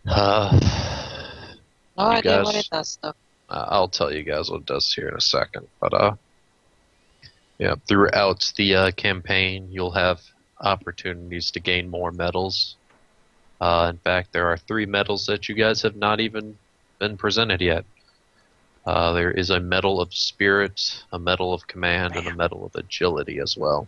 No idea what guys- it does, though. I'll tell you guys what it does here in a second. But yeah, throughout the campaign, you'll have opportunities to gain more medals. In fact, there are 3 medals that you guys have not even been presented yet. There is a Medal of Spirit, a Medal of Command, and a Medal of Agility as well.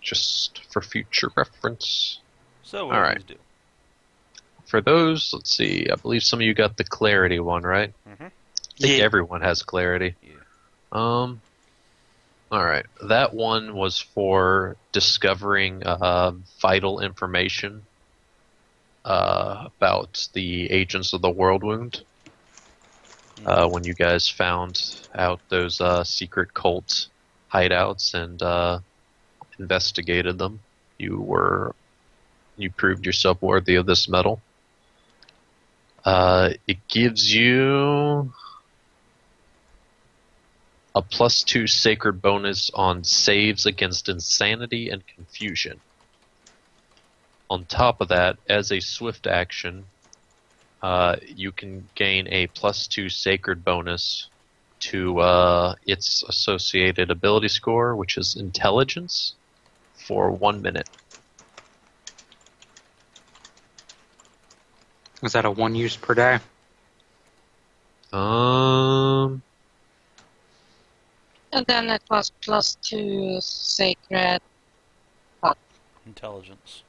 Just for future reference. So what All do right. these do? For those, let's see, I believe some of you got the Clarity one, right? Mm-hmm. I think Yeah. everyone has Clarity. Yeah. Alright, that one was for discovering vital information about the Agents of the World Wound. When you guys found out those secret cult hideouts and investigated them, you proved yourself worthy of this medal. It gives you a +2 sacred bonus on saves against insanity and confusion. On top of that, as a swift action, you can gain a +2 sacred bonus to its associated ability score, which is intelligence, for 1 minute. Is that a 1 use per day? And then it was +2 sacred Intelligence.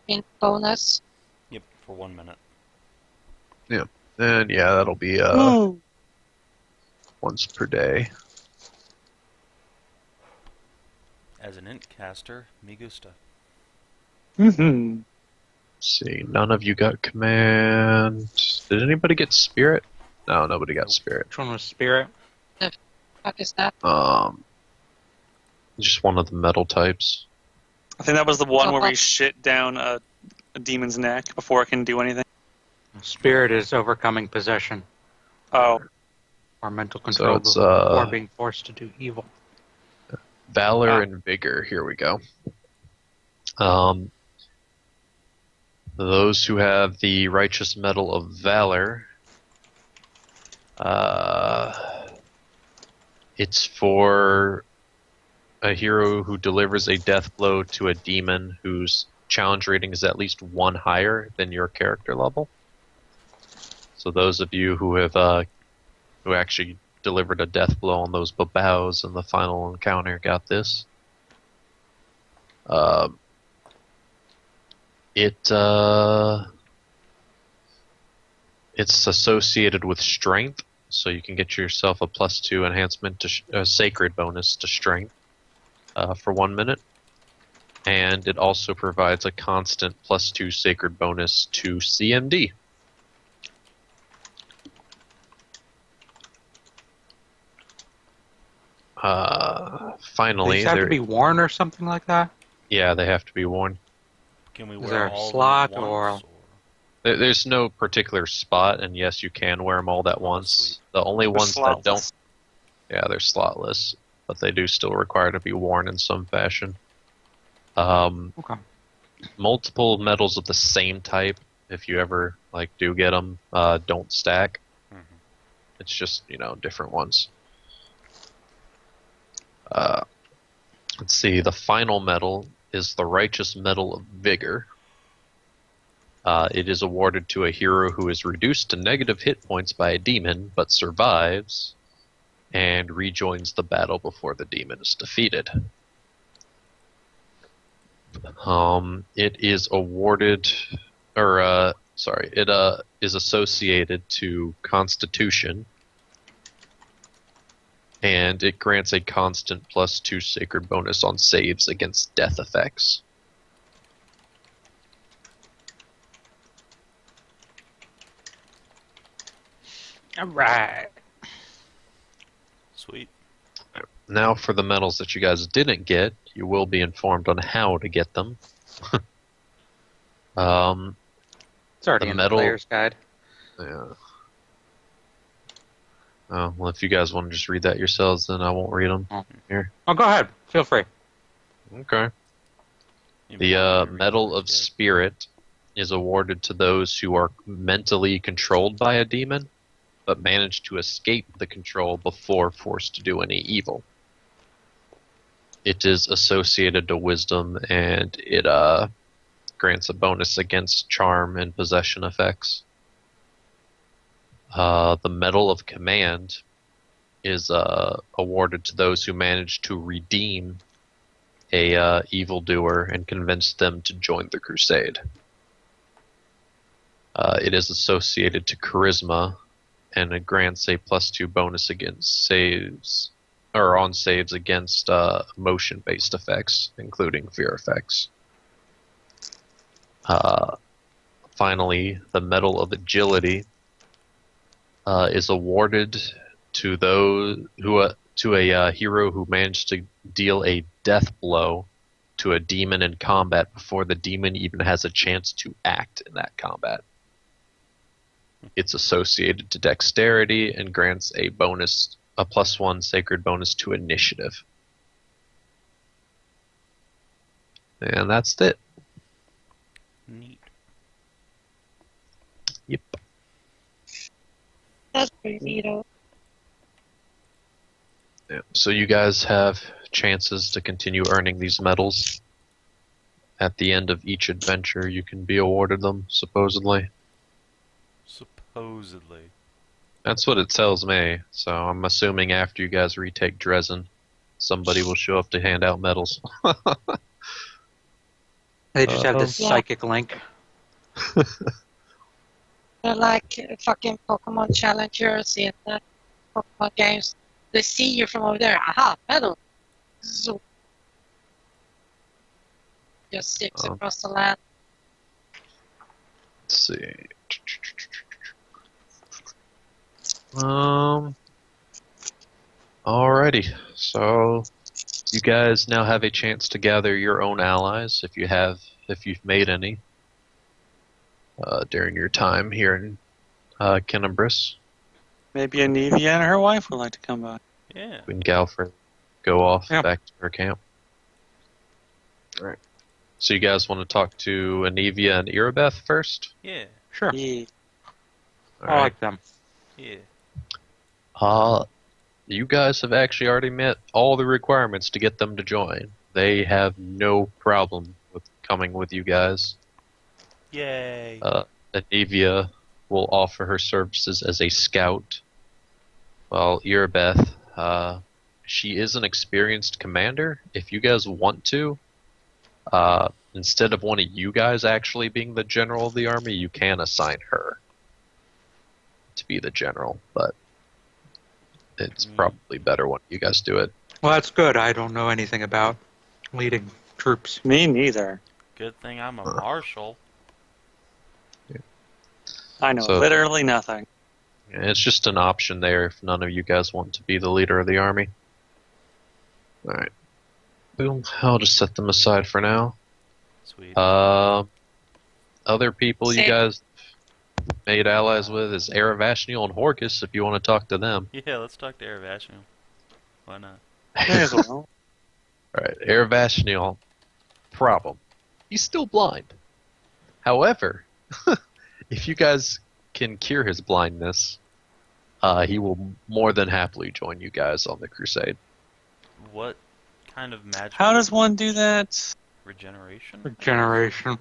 int bonus. Yep, for 1 minute. And yeah, that'll be Ooh. once per day. As an int caster, me gusta. Mm-hmm. Let's see, none of you got command. Did anybody get spirit? No, nobody got Nope. spirit. Which one was spirit? What is that? Just one of the metal types. I think that was the one So where we what- shit down a demon's neck before it can do anything. Spirit is overcoming possession Oh, or mental control it's, before being forced to do evil. Valor Ah. and vigor. Here we go. Those who have the righteous medal of valor, it's for a hero who delivers a death blow to a demon whose challenge rating is at least 1 higher than your character level. So those of you who have who actually delivered a death blow on those babaus in the final encounter got this. It's associated with strength, so you can get yourself a +2 enhancement to sacred bonus to strength for 1 minute, and it also provides a constant +2 sacred bonus to CMD. Finally, These have to be worn or something like that? yeah, they have to be worn. Can we Is wear there a all slot of them at once, or- There's no particular spot, and yes, you can wear them all at once. sweet. The only They're ones that don't, slotless. yeah, they're slotless, but they do still require to be worn in some fashion. Okay. Multiple medals of the same type, if you ever do get them, don't stack. Mhm. It's just different ones. Let's see. The final medal is the Righteous Medal of Vigor. It is awarded to a hero who is reduced to negative hit points by a demon, but survives and rejoins the battle before the demon is defeated. It is awarded, it is associated to Constitution, and it grants a constant +2 sacred bonus on saves against death effects. All right. Sweet. Now for the medals that you guys didn't get, you will be informed on how to get them. It's already The in medal- the player's guide. Yeah. Oh, well, if you guys want to just read that yourselves, then I won't read them. Here. Oh, go ahead. Feel free. Okay. You The might Medal read of it. Spirit is awarded to those who are mentally controlled by a demon, but manage to escape the control before forced to do any evil. It is associated to Wisdom, and it grants a bonus against charm and possession effects. The Medal of Command is awarded to those who manage to redeem a evildoer and convince them to join the crusade. It is associated to Charisma, and it grants a +2 bonus against saves, or on saves against emotion-based effects, including fear effects. Finally, the Medal of Agility is awarded to a hero who managed to deal a death blow to a demon in combat before the demon even has a chance to act in that combat. It's associated to Dexterity and grants a +1 sacred bonus to Initiative. And that's it. Neat. Yep. That's pretty neat. Yeah. So you guys have chances to continue earning these medals. At the end of each adventure, you can be awarded them, supposedly. Supposedly. That's what it tells me. So I'm assuming after you guys retake Drezin, somebody will show up to hand out medals. They just have this Yeah. psychic link. They're like fucking Pokemon challengers in Pokemon games. They see you from over there. Aha, medal. Zoop. Just zips Oh. across the land. Let's see. Alrighty. So you guys now have a chance to gather your own allies if you've made any during your time here in Canibbris. Maybe Anivia and her wife would like to come by. Yeah. Queen Galfrey go off Yeah. back to her camp. Alright. So you guys want to talk to Anivia and Irabeth first? Yeah. Sure. Yeah. I like them. Yeah. You guys have actually already met all the requirements to get them to join. They have no problem with coming with you guys. Yay. Anivia will offer her services as a scout, while Irabeth, she is an experienced commander. If you guys want to, instead of one of you guys actually being the general of the army, you can assign her to be the general, but it's probably better when you guys do it. Well, that's good. I don't know anything about leading troops. Me neither. Good thing I'm a marshal. I know So- literally nothing. It's just an option there if none of you guys want to be the leader of the army. Alright. Boom. I'll just set them aside for now. Sweet. Other people you Same. guys made allies with is Aravashniel and Horkus, if you want to talk to them. Yeah, let's talk to Aravashniel. Why not? May as well. Alright, Aravashniel, problem. He's still blind. However, if you guys can cure his blindness, he will more than happily join you guys on the crusade. What kind of magic? How does one do that? Regeneration? Regeneration.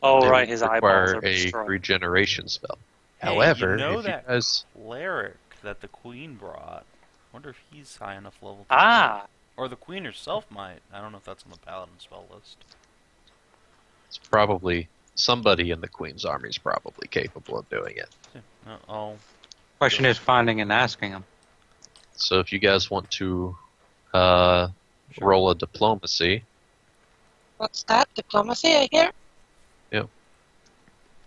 Oh, It right, would his require eyeballs are a destroyed. regeneration spell. Hey, However, you know if you that guys... cleric that the queen brought. I wonder if he's high enough level to Ah, or the queen herself might. I don't know if that's on the paladin spell list. It's probably... Somebody in the Queen's army is probably capable of doing it. Yeah, I'll Question is finding and asking him. So if you guys want to roll a diplomacy, What's that? Diplomacy, I hear?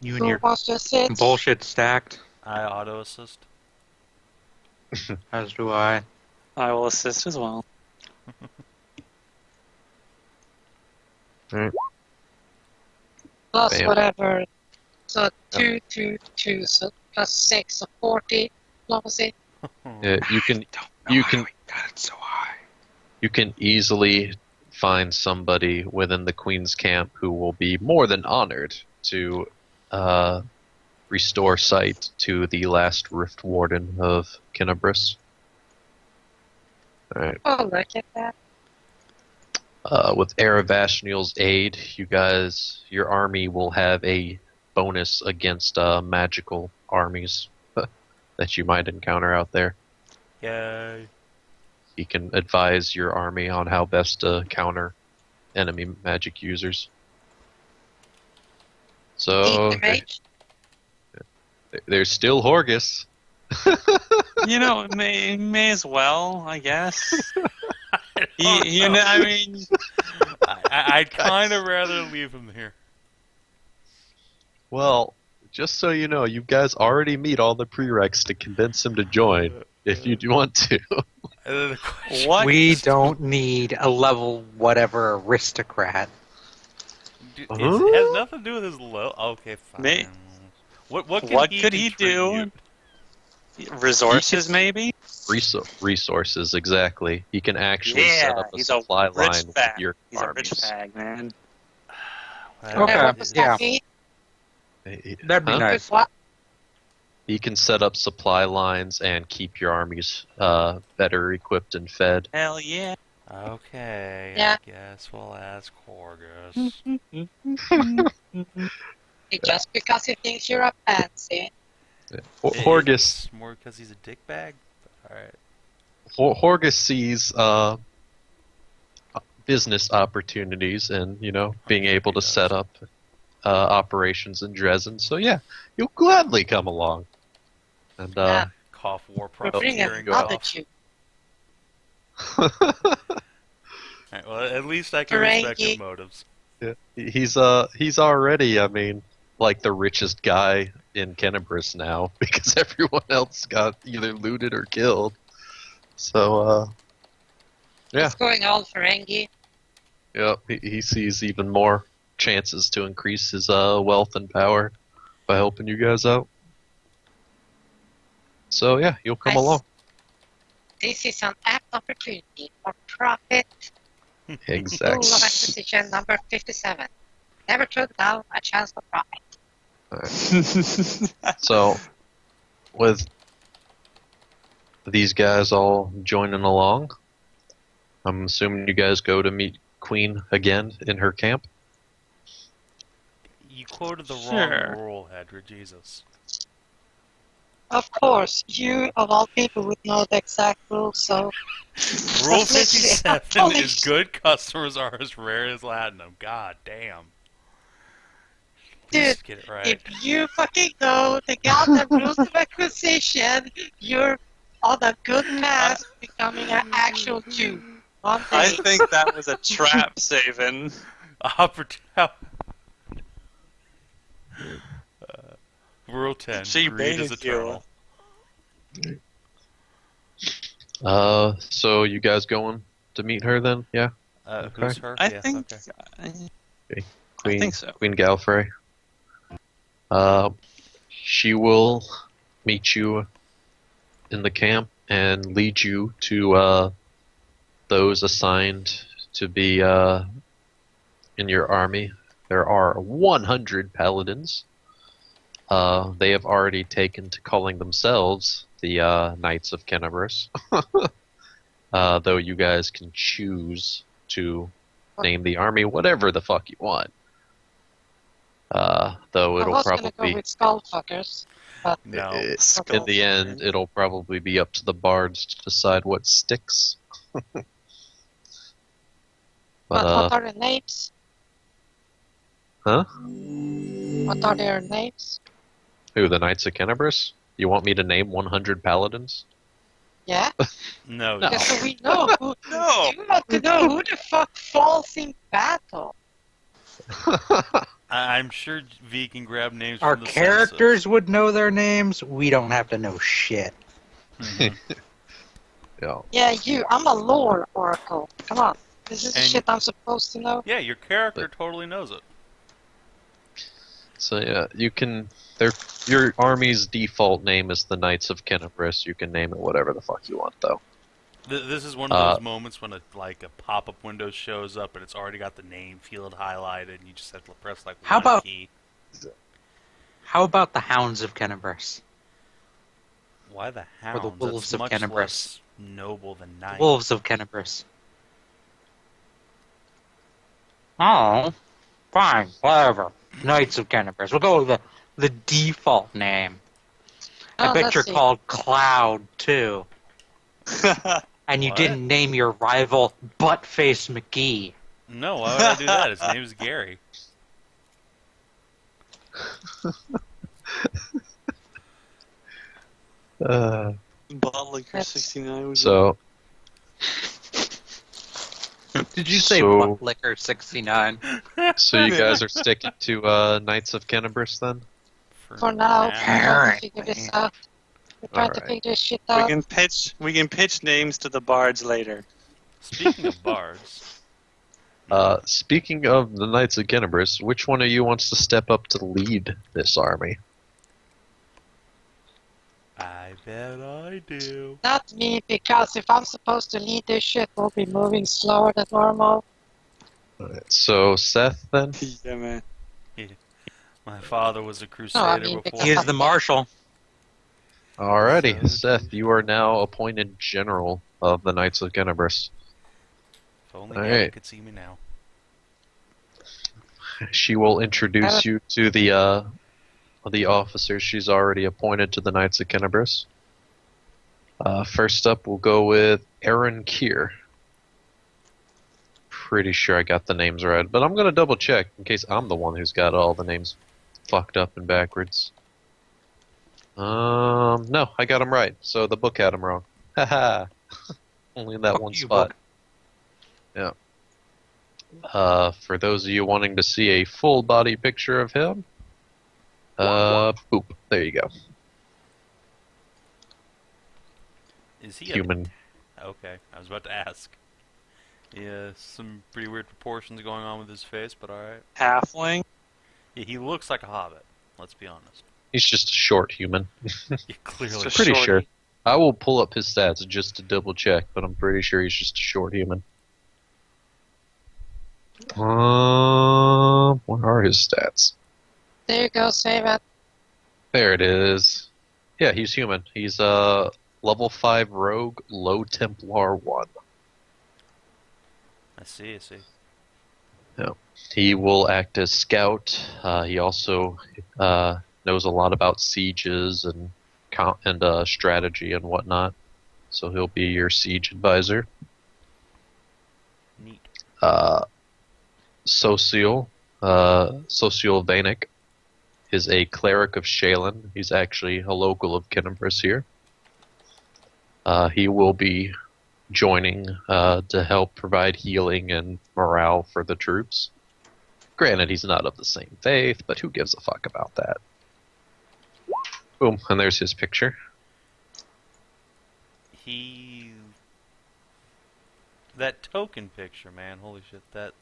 You and Who your wants to assist? bullshit stacked, I auto assist. as do I. I will assist as well. Plus Bam. whatever. So 2, 2, 2, so plus 6, so 40 diplomacy. you can Got it so high. you can easily find somebody within the Queen's camp who will be more than honored to restore sight to the last Rift Warden of Canibbris. Alright. Oh, look at that. With Aravashniel's aid, your army will have a bonus against magical armies that you might encounter out there. Yay. He can advise your army on how best to counter enemy magic users. So Eat the mage. there's still Horgus. You know, may as well, I guess. Oh, You no. know, I mean, I'd kind of rather leave him here. Well, just so you know, you guys already meet all the prereqs to convince him to join, if you do want to. And then the question, what? We don't need a level whatever aristocrat. it has nothing to do with his low. Okay, fine. May- What could What he could he do? contribute? Resources, maybe? Resources, exactly. He can actually set Yeah, up a he's a supply rich line with bag. your He's a rich armies. bag, man. Okay, What was yeah. that be? That'd be Huh? nice. What? He can set up supply lines and keep your armies better equipped and fed. Hell yeah. Okay, Yeah. I guess we'll ask Horgus. Just because he thinks you're a pansy. Horgus It's more because he's a dickbag? Alright. Horgus sees business opportunities and being able to set up operations in Drezin. So yeah, you'll gladly come along. And Yeah. Cough war We're bringing profiteering another cough. Jew. Alright, well, at least I can respect your Ferengi. motives. yeah, he's already, I mean, like the richest guy in Canibbris now because everyone else got either looted or killed. So yeah. What's going on, Ferengi? Yeah, he sees even more chances to increase his wealth and power by helping you guys out. So yeah, you'll come Nice. along. This is an apt opportunity for profit. Rule of Exactly. acquisition number 57. Never turn down a chance for profit. So with these guys all joining along, I'm assuming you guys go to meet Queen again in her camp. You quoted the Sure. wrong rule, Hedrah, Jesus. Of course, you of all people would know the exact rules, so Rule That's literally 57 Polish. is good customers are as rare as Latinum. God damn. Dude, Just get it right. if you fucking know the goddamn rules of acquisition, you're on a good path to becoming an actual Jew. One I day. think that was a trap, Savin. Rule 10. She Greed is baited you. eternal. So you guys going to meet her then? Yeah. Who's her? I Yeah, think. okay. I Queen, think so. Queen Galfrey. She will meet you in the camp and lead you to those assigned to be in your army. There are 100 paladins. They have already taken to calling themselves the Knights of Canibbris. Though you guys can choose to name the army whatever the fuck you want. Though I it'll was gonna go probably with Skullfuckers, but No. in the end it'll probably be up to the bards to decide what sticks. but what are the names? Huh? What are their names? Who, the Knights of Canibbris? You want me to name 100 paladins? Yeah? No. No. Yeah, so we know who. No. You want to know who the fuck falls in battle? I'm sure V can grab names Our from the characters would know their names. We don't have to know shit. census. Yeah. Yeah, I'm a lore oracle. Come on. This is the And- shit I'm supposed to know. Yeah, your character totally knows it. So yeah, you can. Your army's default name is the Knights of Canibbris. You can name it whatever the fuck you want, though. This is one of those moments when a pop-up window shows up and it's already got the name field highlighted, and you just have to press How one about- key. How about the Hounds of Canibbris? Why the Or hounds? the Wolves That's of much Canibbris. less noble than The knight. Wolves of Canibbris. Oh, fine, whatever. Knights of Canibbris. We'll go with the default name. I Oh, bet let's you're see. called Cloud, too. And you What? didn't name your rival Buttface McGee. No, why would I do that? His name's Gary. Buttlicker 69 was So Did you say So- Buttlicker 69? so you guys are sticking to Knights of Canibbris then? For now, we're trying to figure Apparently. this out. We're trying to Alright. figure this shit We out. can pitch names to the bards later. Speaking of bards, Speaking of the Knights of Canibbris, which one of you wants to step up to lead this army? I bet I do. Not me, because if I'm supposed to lead this shit, we'll be moving slower than normal. Alright, so Seth then? Yeah, man. My father was a crusader I mean, before. He is the marshal. Alrighty, So- Seth, you are now appointed general of the Knights of Canibbris. If only All Daddy right. could see me now. She will introduce you to the officers she's already appointed to the Knights of Canibbris. First up, we'll go with Aaron Keir. Pretty sure I got the names right, but I'm gonna double check in case I'm the one who's got all the names fucked up and backwards. No, I got them right. So the book had them wrong. Haha. Only in that Fuck one you, spot. book. Yeah. For those of you wanting to see a full body picture of him, boop. There you go. Is he Human. Okay, I was about to ask. Yeah, some pretty weird proportions going on with his face, but alright. Halfling. Yeah, he looks like a hobbit, let's be honest. He's just a short human. Yeah, clearly. Just Pretty shorty. sure. I will pull up his stats just to double check, but I'm pretty sure he's just a short human. What are his stats? There you go, save it. There it is. Yeah, he's human. He's level 5 rogue, low Templar 1. I see. He will act as scout. He also knows a lot about sieges and strategy and whatnot. So he'll be your siege advisor. Neat. Social Vanek is a cleric of Shalen. He's actually a local of Canibbris here. He will be joining to help provide healing and morale for the troops. Granted, he's not of the same faith, but who gives a fuck about that? Boom, and there's his picture. That token picture, man. Holy shit, that...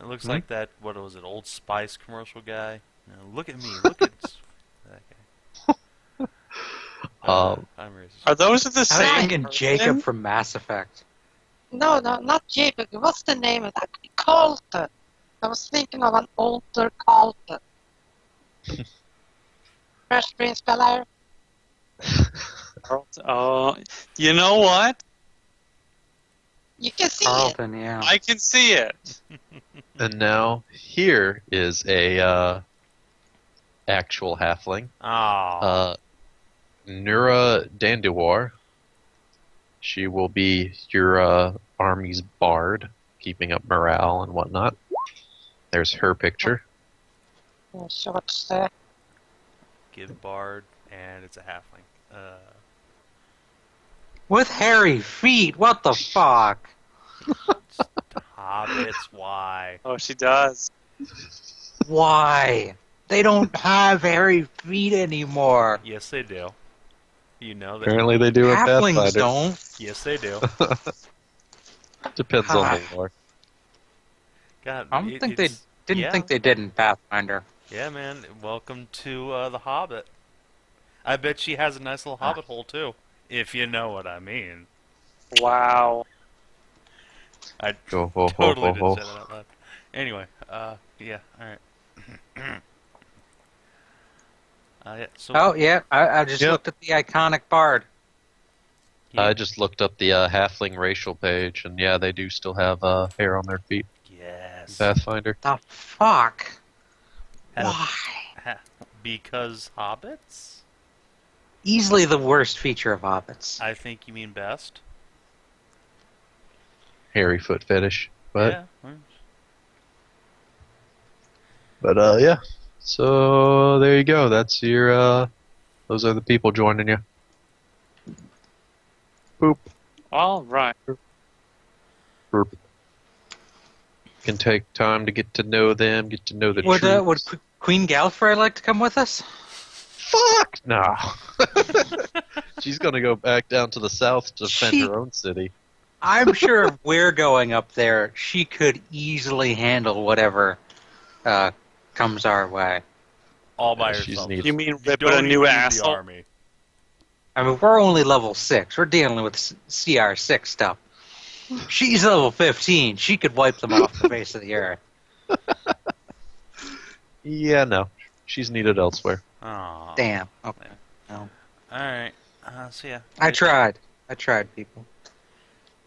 It looks like that, what was it, Old Spice commercial guy? No, look at me, look at that guy. I'm racist. Are those the I was same thinking person? Jacob from Mass Effect. No, not Jacob. What's the name of that? Colton. I was thinking of an older Colton. Fresh Prince Bel-Air. Oh, you know what? You can see it. Carlton, yeah. I can see it. And now here is a actual halfling. Oh. Nura Danduar. She will be your army's bard, keeping up morale and whatnot. There's her picture. So what's the... Give Bard, and it's a halfling. With hairy feet, what the fuck? Hobbits, why? Oh, she does. Why? They don't have hairy feet anymore. Yes, they do. You know that. Apparently they do in Halflings Pathfinder. don't. Yes, they do. Depends on the lore. God, I don't think they didn't yeah. think they did in Pathfinder. Yeah, man. Welcome to the Hobbit. I bet she has a nice little Hobbit hole too, if you know what I mean. Wow. I Ho, ho, ho, totally ho, didn't ho. say that out loud. Anyway, yeah, all right. Yeah, so Oh, yeah, I just Yep. looked at the iconic bard. yeah, I just looked up the halfling racial page, and yeah, they do still have hair on their feet. yes. Pathfinder. The fuck? Have- Why? Because hobbits? Easily the worst feature of hobbits. I think you mean best. Hairy foot fetish. But Yeah. yeah. So there you go. That's your those are the people joining you. Boop. All right. Boop. Can take time to get to know them, get to know the Would troops. Queen Galfrey like to come with us? Fuck no. She's gonna go back down to the south to defend She- her own city. I'm sure if we're going up there, she could easily handle whatever comes our way. All by Yeah, she's yourself. neat. You mean You ripping don't a new even need the asshole? army. I mean, we're only level 6. We're dealing with CR6 stuff. She's level 15. She could wipe them off the face of the earth. Yeah, no. She's needed elsewhere. Aw. Damn. Okay. All right. So yeah. I tried, people.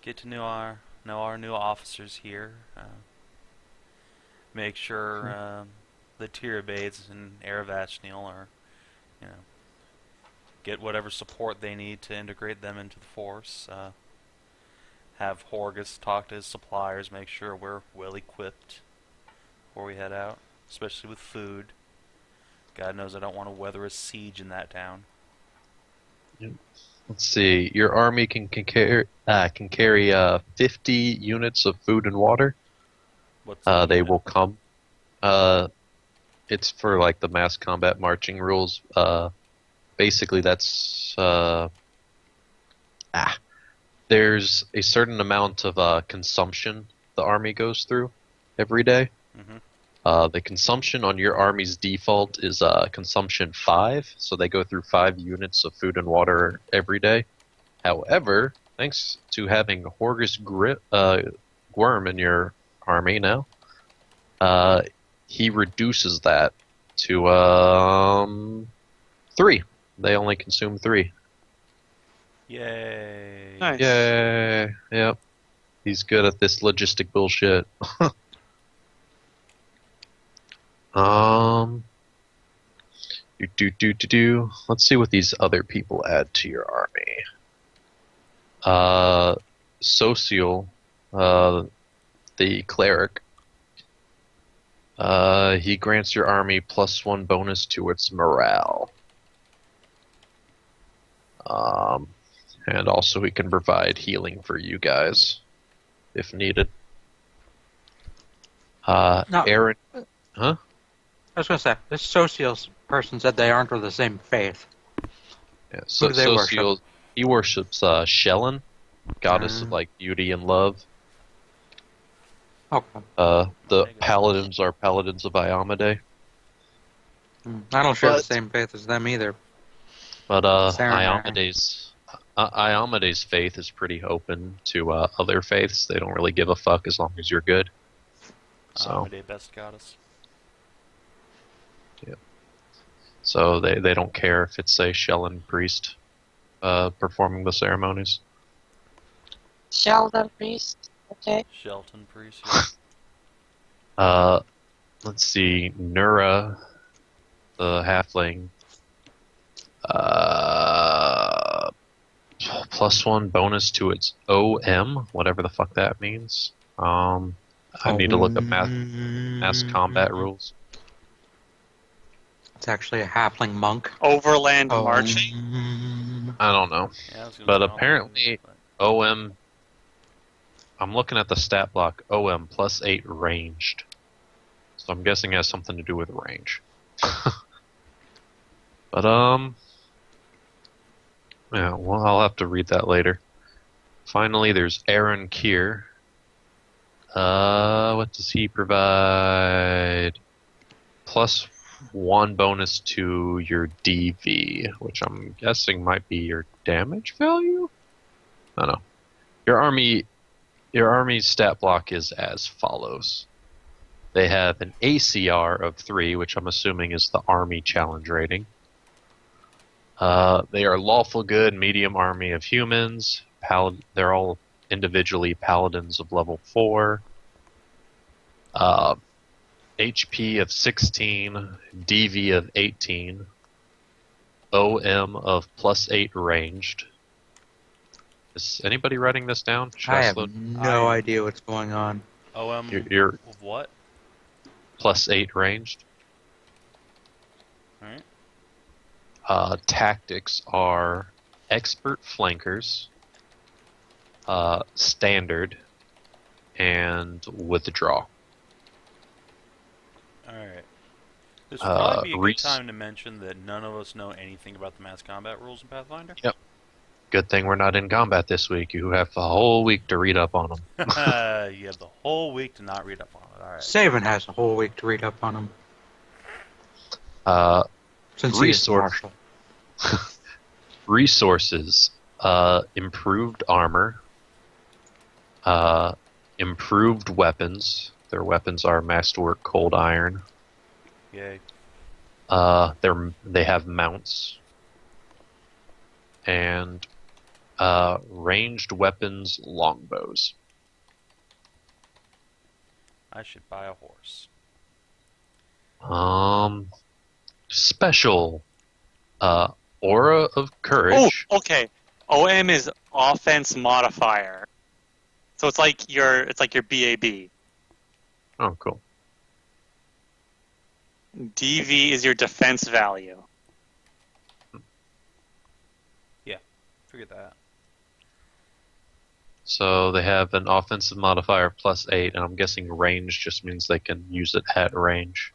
Get to know our new officers here. Make sure the Tirabades and Aravachnil are, get whatever support they need to integrate them into the force. Have Horgus talk to his suppliers, make sure we're well equipped before we head out, especially with food. God knows I don't want to weather a siege in that town. Let's see. Your army can carry 50 units of food and water. What's the They unit? will come. It's for like the mass combat marching rules. Basically, that's there's a certain amount of consumption the army goes through every day. Mhm. The consumption on your army's default is consumption 5, so they go through 5 units of food and water every day. However, thanks to having Horgus Gwyrm in your army now, he reduces that to 3. They only consume 3. Yay. Nice. Yay! Yep. He's good at this logistic bullshit. Let's see what these other people add to your army. Social, the cleric. He grants your army +1 bonus to its morale. And also he can provide healing for you guys if needed. No. Aaron, I was going to say, this social person said they aren't of the same faith. yeah, so Who do they worship? He worships Shelyn, goddess of like beauty and love. Okay. The Magus. paladins are paladins of Iomade. I don't share the But- same faith as them either. But Saramar. Iomade's faith is pretty open to other faiths. They don't really give a fuck as long as you're good. So, Amade, best goddess. so they don't care if it's a Shellan priest performing the ceremonies. Sheldon priest. Okay. Shelton priest. Yeah. Let's see, Nura, the halfling. +1 bonus to its OM, whatever the fuck that means. I need to look up mass combat rules. It's actually a halfling monk. Overland Oh. marching? I don't know. Yeah, I was gonna But say, I don't apparently- think it is, OM, I'm looking at the stat block, OM +8 ranged. So I'm guessing it has something to do with range. But, yeah, well, I'll have to read that later. Finally, there's Aaron Kier. What does he provide? +1 bonus to your DV, which I'm guessing might be your damage value? I don't know. Your army's stat block is as follows. They have an ACR of 3, which I'm assuming is the army challenge rating. They are lawful good, medium army of humans. They're all individually paladins of level 4. HP of 16, DV of 18, OM of +8 ranged. Is anybody writing this down? Should I have slow- no idea what's going on. OM You're of what? +8 ranged. Alright. Tactics are expert flankers, standard, and withdraw. Alright. This would probably be a good Reese- time to mention that none of us know anything about the mass combat rules in Pathfinder. Yep. Good thing we're not in combat this week. You have the whole week to read up on them. You have the whole week to not read up on it. Alright. Savin has a whole week to read up on them. Uh, Since he is Resource. marshal. Resources, improved armor, improved weapons. Their weapons are masterwork cold iron. Yay. They have mounts and ranged weapons longbows. I should buy a horse. Special aura of courage. Oh, okay. OM is offense modifier. So it's like your BAB. Oh, cool. DV is your defense value. Figured that. So they have an offensive modifier +8, and I'm guessing range just means they can use it at range.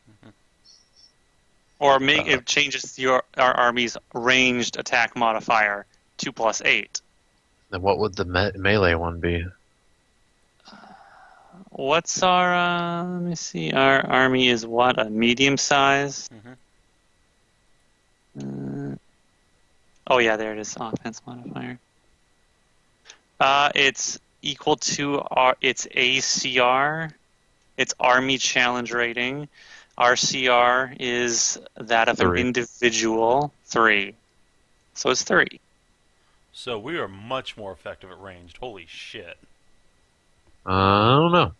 Or it changes our army's ranged attack modifier to +8. Then what would the melee one be? What's our, let me see, our army is what, a medium size? Oh yeah, there it is, offense modifier. It's equal to its ACR, its army challenge rating. RCR is that of an 3. individual, 3. So it's 3. So we are much more effective at ranged. Holy shit. I don't know.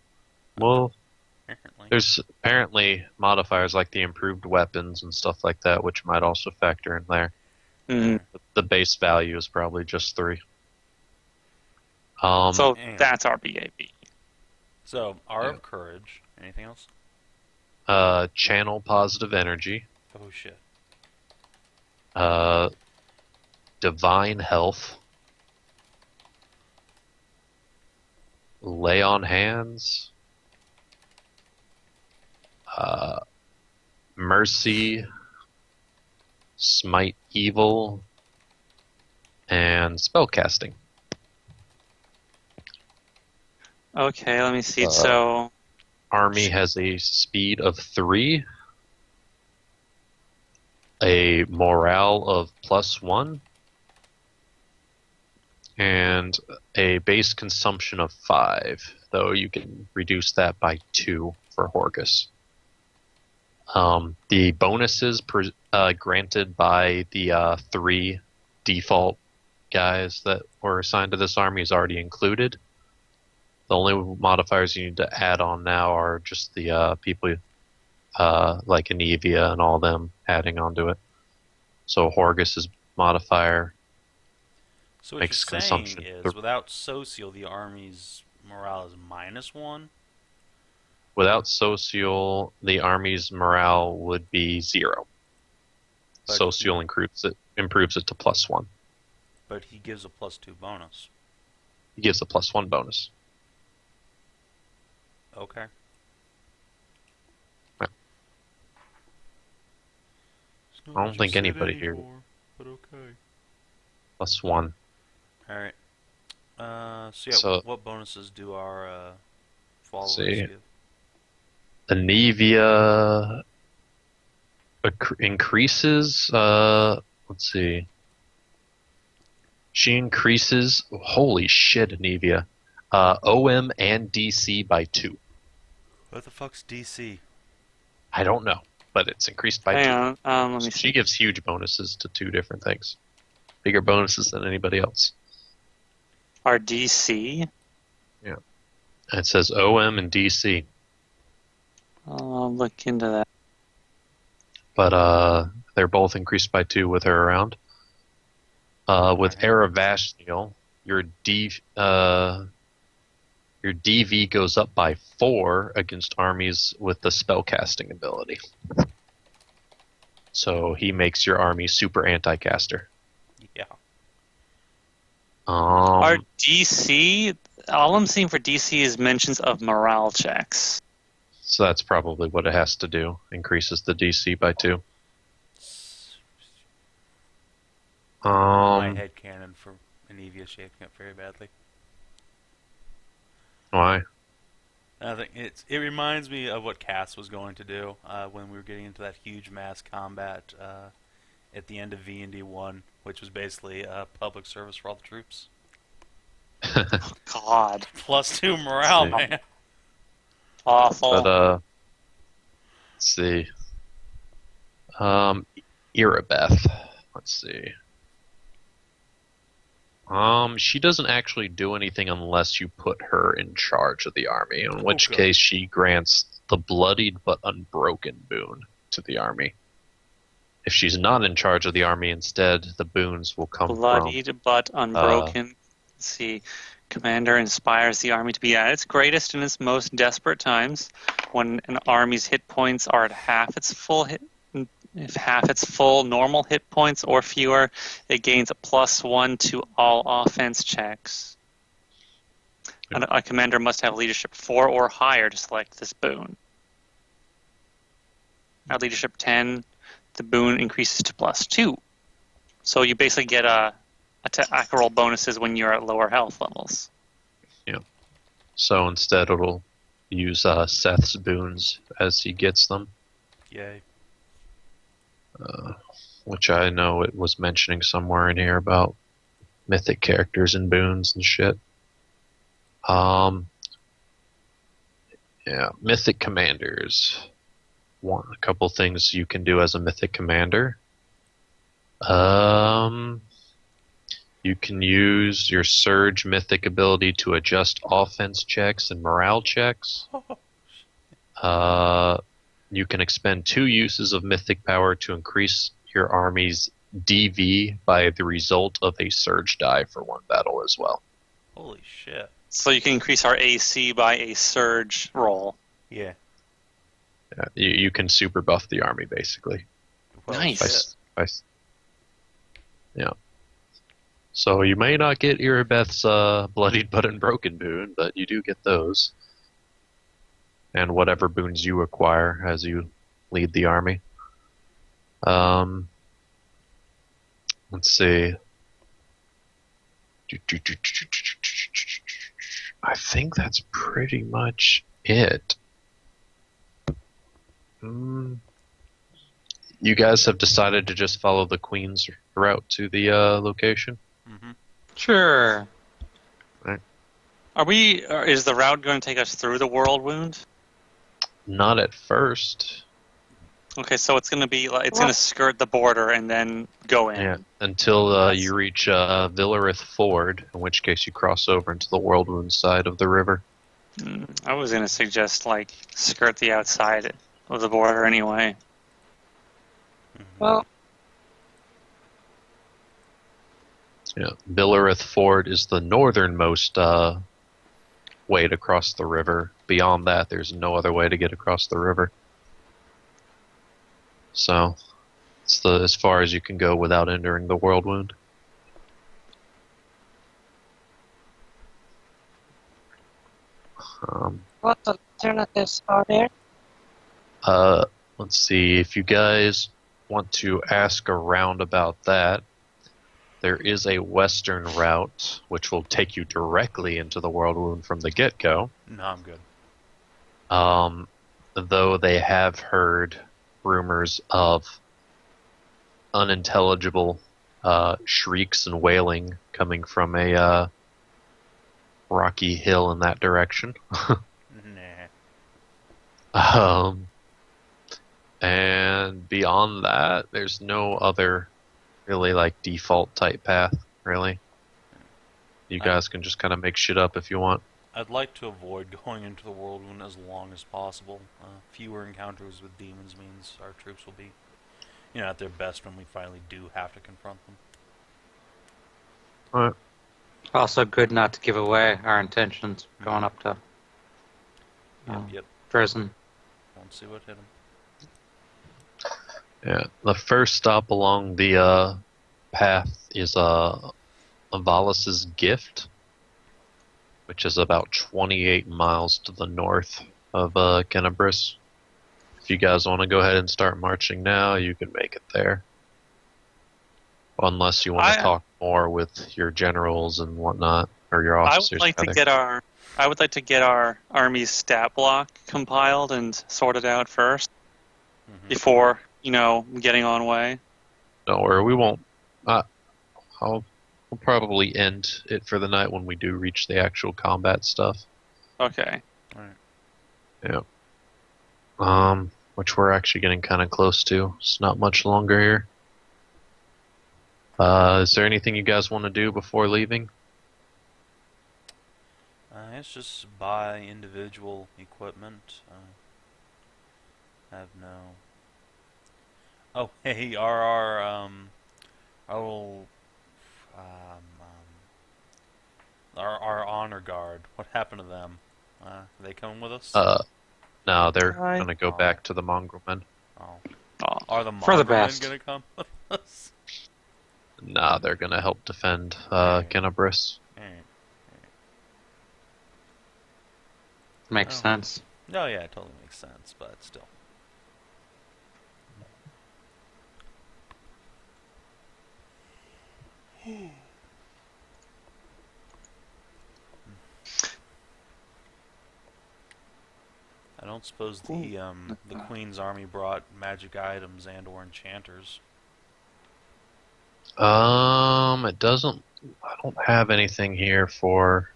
Well, Apparently. there's apparently modifiers like the improved weapons and stuff like that, which might also factor in there. Mhm. The base value is probably just 3. So Damn. that's our BAB. So, R Yeah. of Courage. Anything else? Channel positive energy, Oh shit. divine health, lay on hands, mercy, smite evil, and spellcasting. Okay, let me see. Uh, So, Army has a speed of 3, a morale of +1, and a base consumption of 5, though you can reduce that by 2 for Horgus. The bonuses granted by the 3 default guys that were assigned to this army is already included. The only modifiers you need to add on now are just the people like Anivia and all them adding onto it. So Horgus's modifier So what makes you're saying consumption. is, without Social, the army's morale is -1? Without Social, the army's morale would be 0. But Social improves it to +1. But he gives a +2 bonus. He gives a +1 bonus. Okay. Yeah. I don't think anybody here. But okay. +1. Alright. So- what bonuses do our followers see. give? Anivia increases. Let's see. She increases. Holy shit, Anivia. OM and DC by 2. What the fuck's DC? I don't know, but it's increased by 2. hang on. Let me She see. gives huge bonuses to 2 different things. Bigger bonuses than anybody else. Our DC. It says OM and DC. I'll look into that. But they're both increased by 2 with her around. With Aravashniel, your DV goes up by 4 against armies with the spellcasting ability. So he makes your army super anti-caster. Yeah. Our DC, all I'm seeing for DC is mentions of morale checks. So that's probably what it has to do. Increases the DC by 2. My headcanon for Anivia shaping up very badly. Why? I think it reminds me of what Cass was going to do when we were getting into that huge mass combat at the end of Vee&D 1, which was basically public service for all the troops. Oh, God. +2 morale, See. man. Awful. But let's see. Irabeth. Let's see. She doesn't actually do anything unless you put her in charge of the army, in which good. case she grants the bloodied but unbroken boon to the army. If she's not in charge of the army, instead, the boons will come Bloodied but unbroken. Let's see. Commander inspires the army to be at its greatest in its most desperate times. When an army's hit points are at half its full hit, if half its full normal hit points or fewer, it gains a +1 to all offense checks. A commander must have leadership 4 or higher to select this boon. At leadership 10, the boon increases to +2. So you basically get attack roll bonuses when you're at lower health levels. from. So instead, it'll use Seth's boons as he gets them, Yay. which I know it was mentioning somewhere in here about mythic characters and boons and shit. Mythic commanders. A couple things you can do as a mythic commander. You can use your Surge mythic ability to adjust offense checks and morale checks. You can expend 2 uses of mythic power to increase your army's DV by the result of a Surge die for 1 battle as well. Holy shit. So you can increase our AC by a surge roll. Yeah. Yeah, you can super buff the army, basically. Well, Nice. Yeah. So you may not get Irabeth's bloodied but unbroken boon, but you do get those. And whatever boons you acquire as you lead the army. Let's see. I think that's pretty much it. You guys have decided to just follow the Queen's route to the location? Mm-hmm. Sure. Is the route going to take us through the World Wound? Not at first. Okay, so it's going to be like it's going to skirt the border and then go in. Yeah, until you reach Villarith Ford, in which case you cross over into the World Wound side of the river. I was going to suggest like skirt the outside of the border anyway. Well, Yeah, Villarith Ford is the northernmost way to cross the river. Beyond that, there's no other way to get across the river. So, it's as far as you can go without entering the World Wound. what alternatives are there? Let's see, if you guys want to ask around about that, there is a western route which will take you directly into the World Wound from the get-go. No, I'm good. Though they have heard rumors of unintelligible shrieks and wailing coming from a rocky hill in that direction. Nah. And beyond that, there's no other really like default type path, really. You guys can just kind of make shit up if you want. I'd like to avoid going into the World Wound as long as possible. Fewer encounters with demons means our troops will be, at their best when we finally do have to confront them. Alright. Also good not to give away our intentions going up to Yep. Drezin. Won't see what hit him. Yeah, the first stop along the path is Avalis' Gift, which is about 28 miles to the north of Canibbris. If you guys want to go ahead and start marching now, you can make it there. Unless you want to talk more with your generals and whatnot, or your officers. I would like to get our army's stat block compiled and sorted out first before getting on way. Don't worry, we won't. We'll probably end it for the night when we do reach the actual combat stuff. Okay. Alright. Yeah. Which we're actually getting kind of close to. It's not much longer here. Is there anything you guys want to do before leaving? It's just buy individual equipment. Have no. Oh, hey, our honor guard. What happened to them? Are they coming with us? No, they're gonna go back to the mongrel men. Are the For the mongrel men best. gonna come with us? Nah, they're gonna help defend Canibbris. Makes sense. No, yeah, it totally makes sense, but still. I don't suppose the Queen's army brought magic items and/or enchanters. It doesn't. I don't have anything here for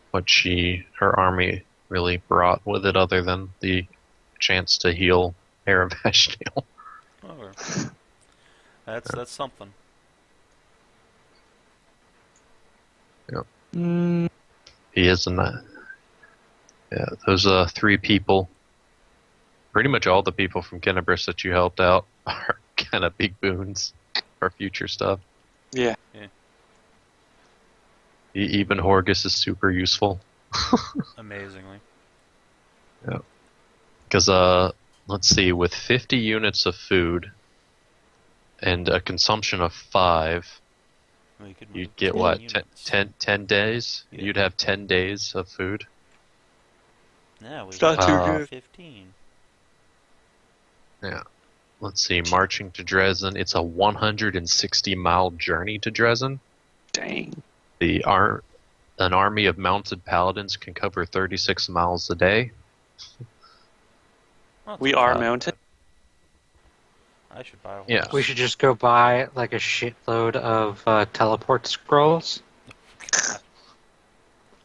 what her army really brought with it, other than the chance to heal Aravashdale. Okay. That's something. Yep. He is in that. Yeah, those 3 people. Pretty much all the people from Canibbris that you helped out are kind of big boons for future stuff. Yeah. Even Horgus is super useful. Amazingly. Yeah. Because, let's see, with 50 units of food and a consumption of 5, you'd get what, 10 days? Yeah. You'd have 10 days of food. Yeah, we not too good. 15. Yeah. Let's see, marching to Drezin. It's a 160-mile journey to Drezin. Dang. an army of mounted paladins can cover 36 miles a day. Well, We that's are not mounted. bad. I should buy a horse. Yeah. We should just go buy like a shitload of teleport scrolls.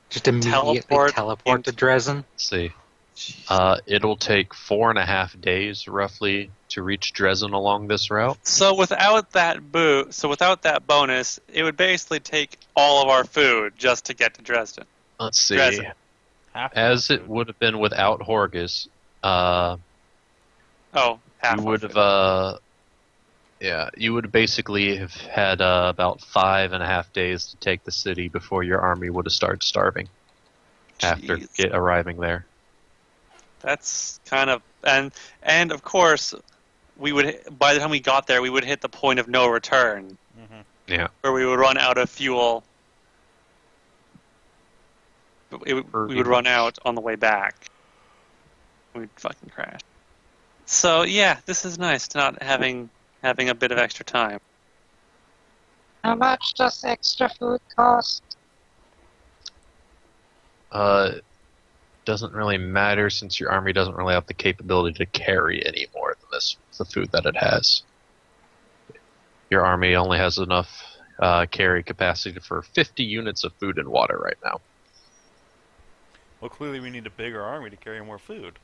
Just immediately teleport to Drezin. Let's see. Jeez. It'll take 4.5 days roughly to reach Drezin along this route. So without that without that bonus, it would basically take all of our food just to get to Dresden. Let's see. Drezin. Half As my it food. would have been without Horgus, Oh, half. you our would food. have, you would basically have had about 5.5 days to take the city before your army would have started starving after Jeez. arriving there. That's kind of and of course, we would by the time we got there, we would hit the point of no return, Mhm. Yeah. where we would run out of fuel. We would run out on the way back. We'd fucking crash. So yeah, this is nice, not having a bit of extra time. How much does extra food cost? Doesn't really matter since your army doesn't really have the capability to carry any more than the food that it has. Your army only has enough carry capacity for 50 units of food and water right now. Well, clearly we need a bigger army to carry more food.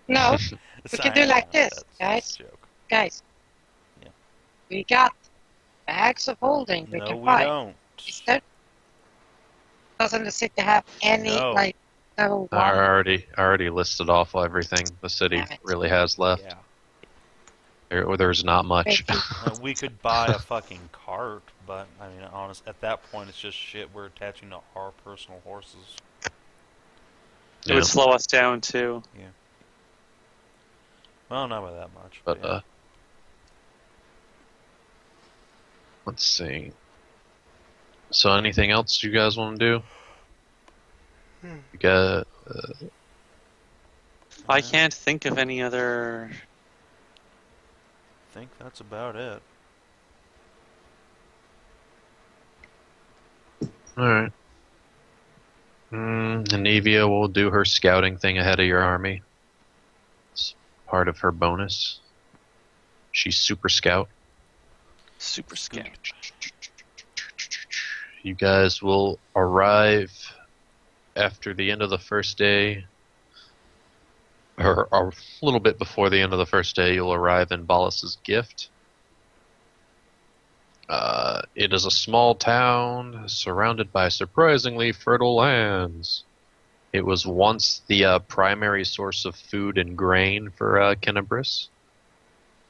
No, we can do like this, That's guys. a joke. Guys. Yeah. We got bags of holding we No, can we buy. don't. Is there? Doesn't the city have any No. like level I one? already listed off everything the city Damn it. really has left. Yeah. There's not much. Thank We could buy a fucking cart, but I mean, honest, at that point, it's just shit we're attaching to our personal horses. It Yeah. would slow us down too. Well, not by that much. But yeah. let's see. So anything else you guys want to do? You got I can't think of any other. I think that's about it. all right. Anivia will do her scouting thing ahead of your army. It's part of her bonus. She's super scout. Super scout. You guys will arrive after the end of the first day, or a little bit before the end of the first day. You'll arrive in Balas's Gift. It is a small town surrounded by surprisingly fertile lands. It was once the primary source of food and grain for Canibbris,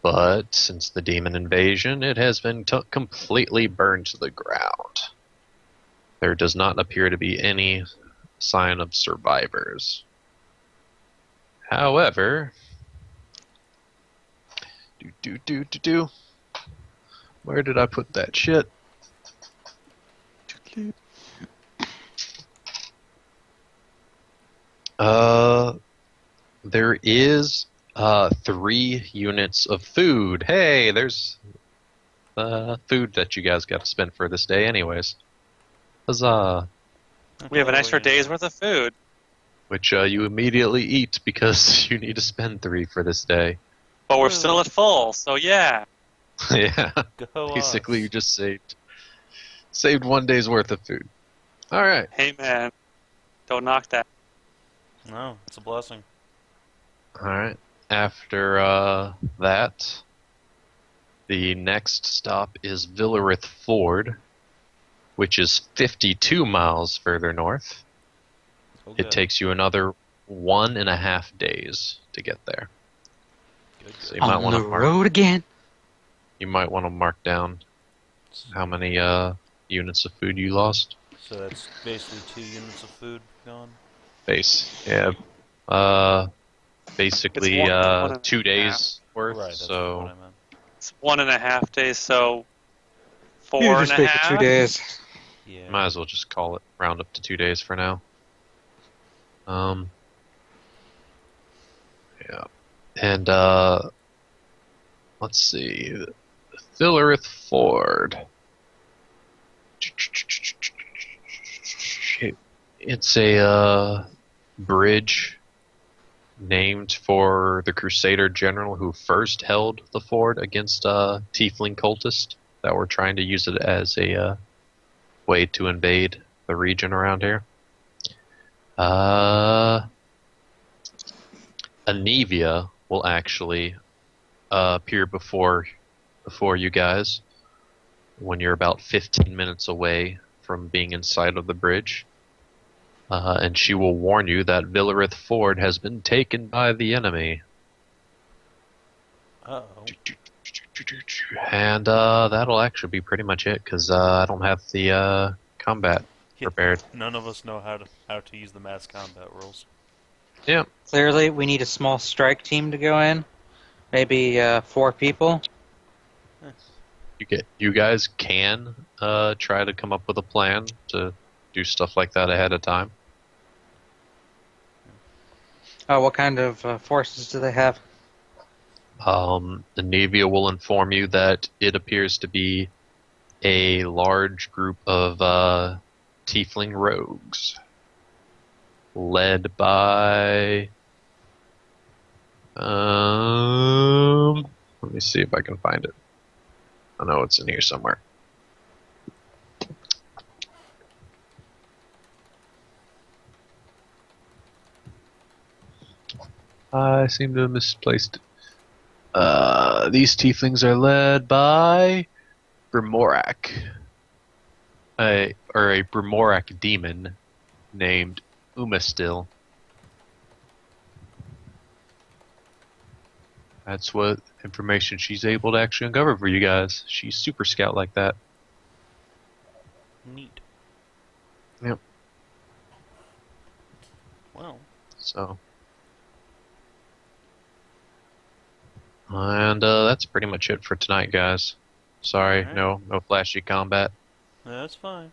but since the demon invasion, it has been completely burned to the ground. There does not appear to be any sign of survivors. However, where did I put that shit? There is 3 units of food. Hey, there's food that you guys got to spend for this day anyways. Huzzah. We have an Oh, extra yeah. day's worth of food. Which you immediately eat because you need to spend 3 for this day. But we're Woo. still at full, so yeah. Yeah, Go basically you us. just saved 1 day's worth of food. All right. Hey man, don't knock that. No, it's a blessing. All right. After that, the next stop is Villarith Ford, which is 52 miles further north. Oh, It good. takes you another 1.5 days to get there. Good, So good. you might On want the to road again. You might want to mark down how many units of food you lost. So that's basically 2 units of food gone. Base, yeah. Basically, It's one and a 2 half. days worth. Right, that's what So I meant. It's 1.5 days, so four You and just a make it 2 half. days. Yeah. might as well just call it round up to 2 days for now. Yeah, and let's see, Villarith Ford. It's a bridge named for the Crusader general who first held the fort against Tiefling cultists that were trying to use it as a way to invade the region around here. Anivia will actually appear before you guys when you're about 15 minutes away from being inside of the bridge. And she will warn you that Villarith Ford has been taken by the enemy. Uh-oh. And that'll actually be pretty much it, because I don't have the combat prepared. None of us know how to use the mass combat rules. Yeah. Clearly, we need a small strike team to go in. Maybe 4 people. You guys can try to come up with a plan to do stuff like that ahead of time. What kind of forces do they have? The Navia will inform you that it appears to be a large group of Tiefling rogues, led by. Let me see if I can find it. I know it's in here somewhere. I seem to have misplaced it. These tieflings are led by Brimorak. A Brimorak demon named Umastil. That's what information she's able to actually uncover for you guys. She's super scout like that. Neat. Yep. Well. So. And that's pretty much it for tonight, guys. Sorry, Alright. no flashy combat. That's fine.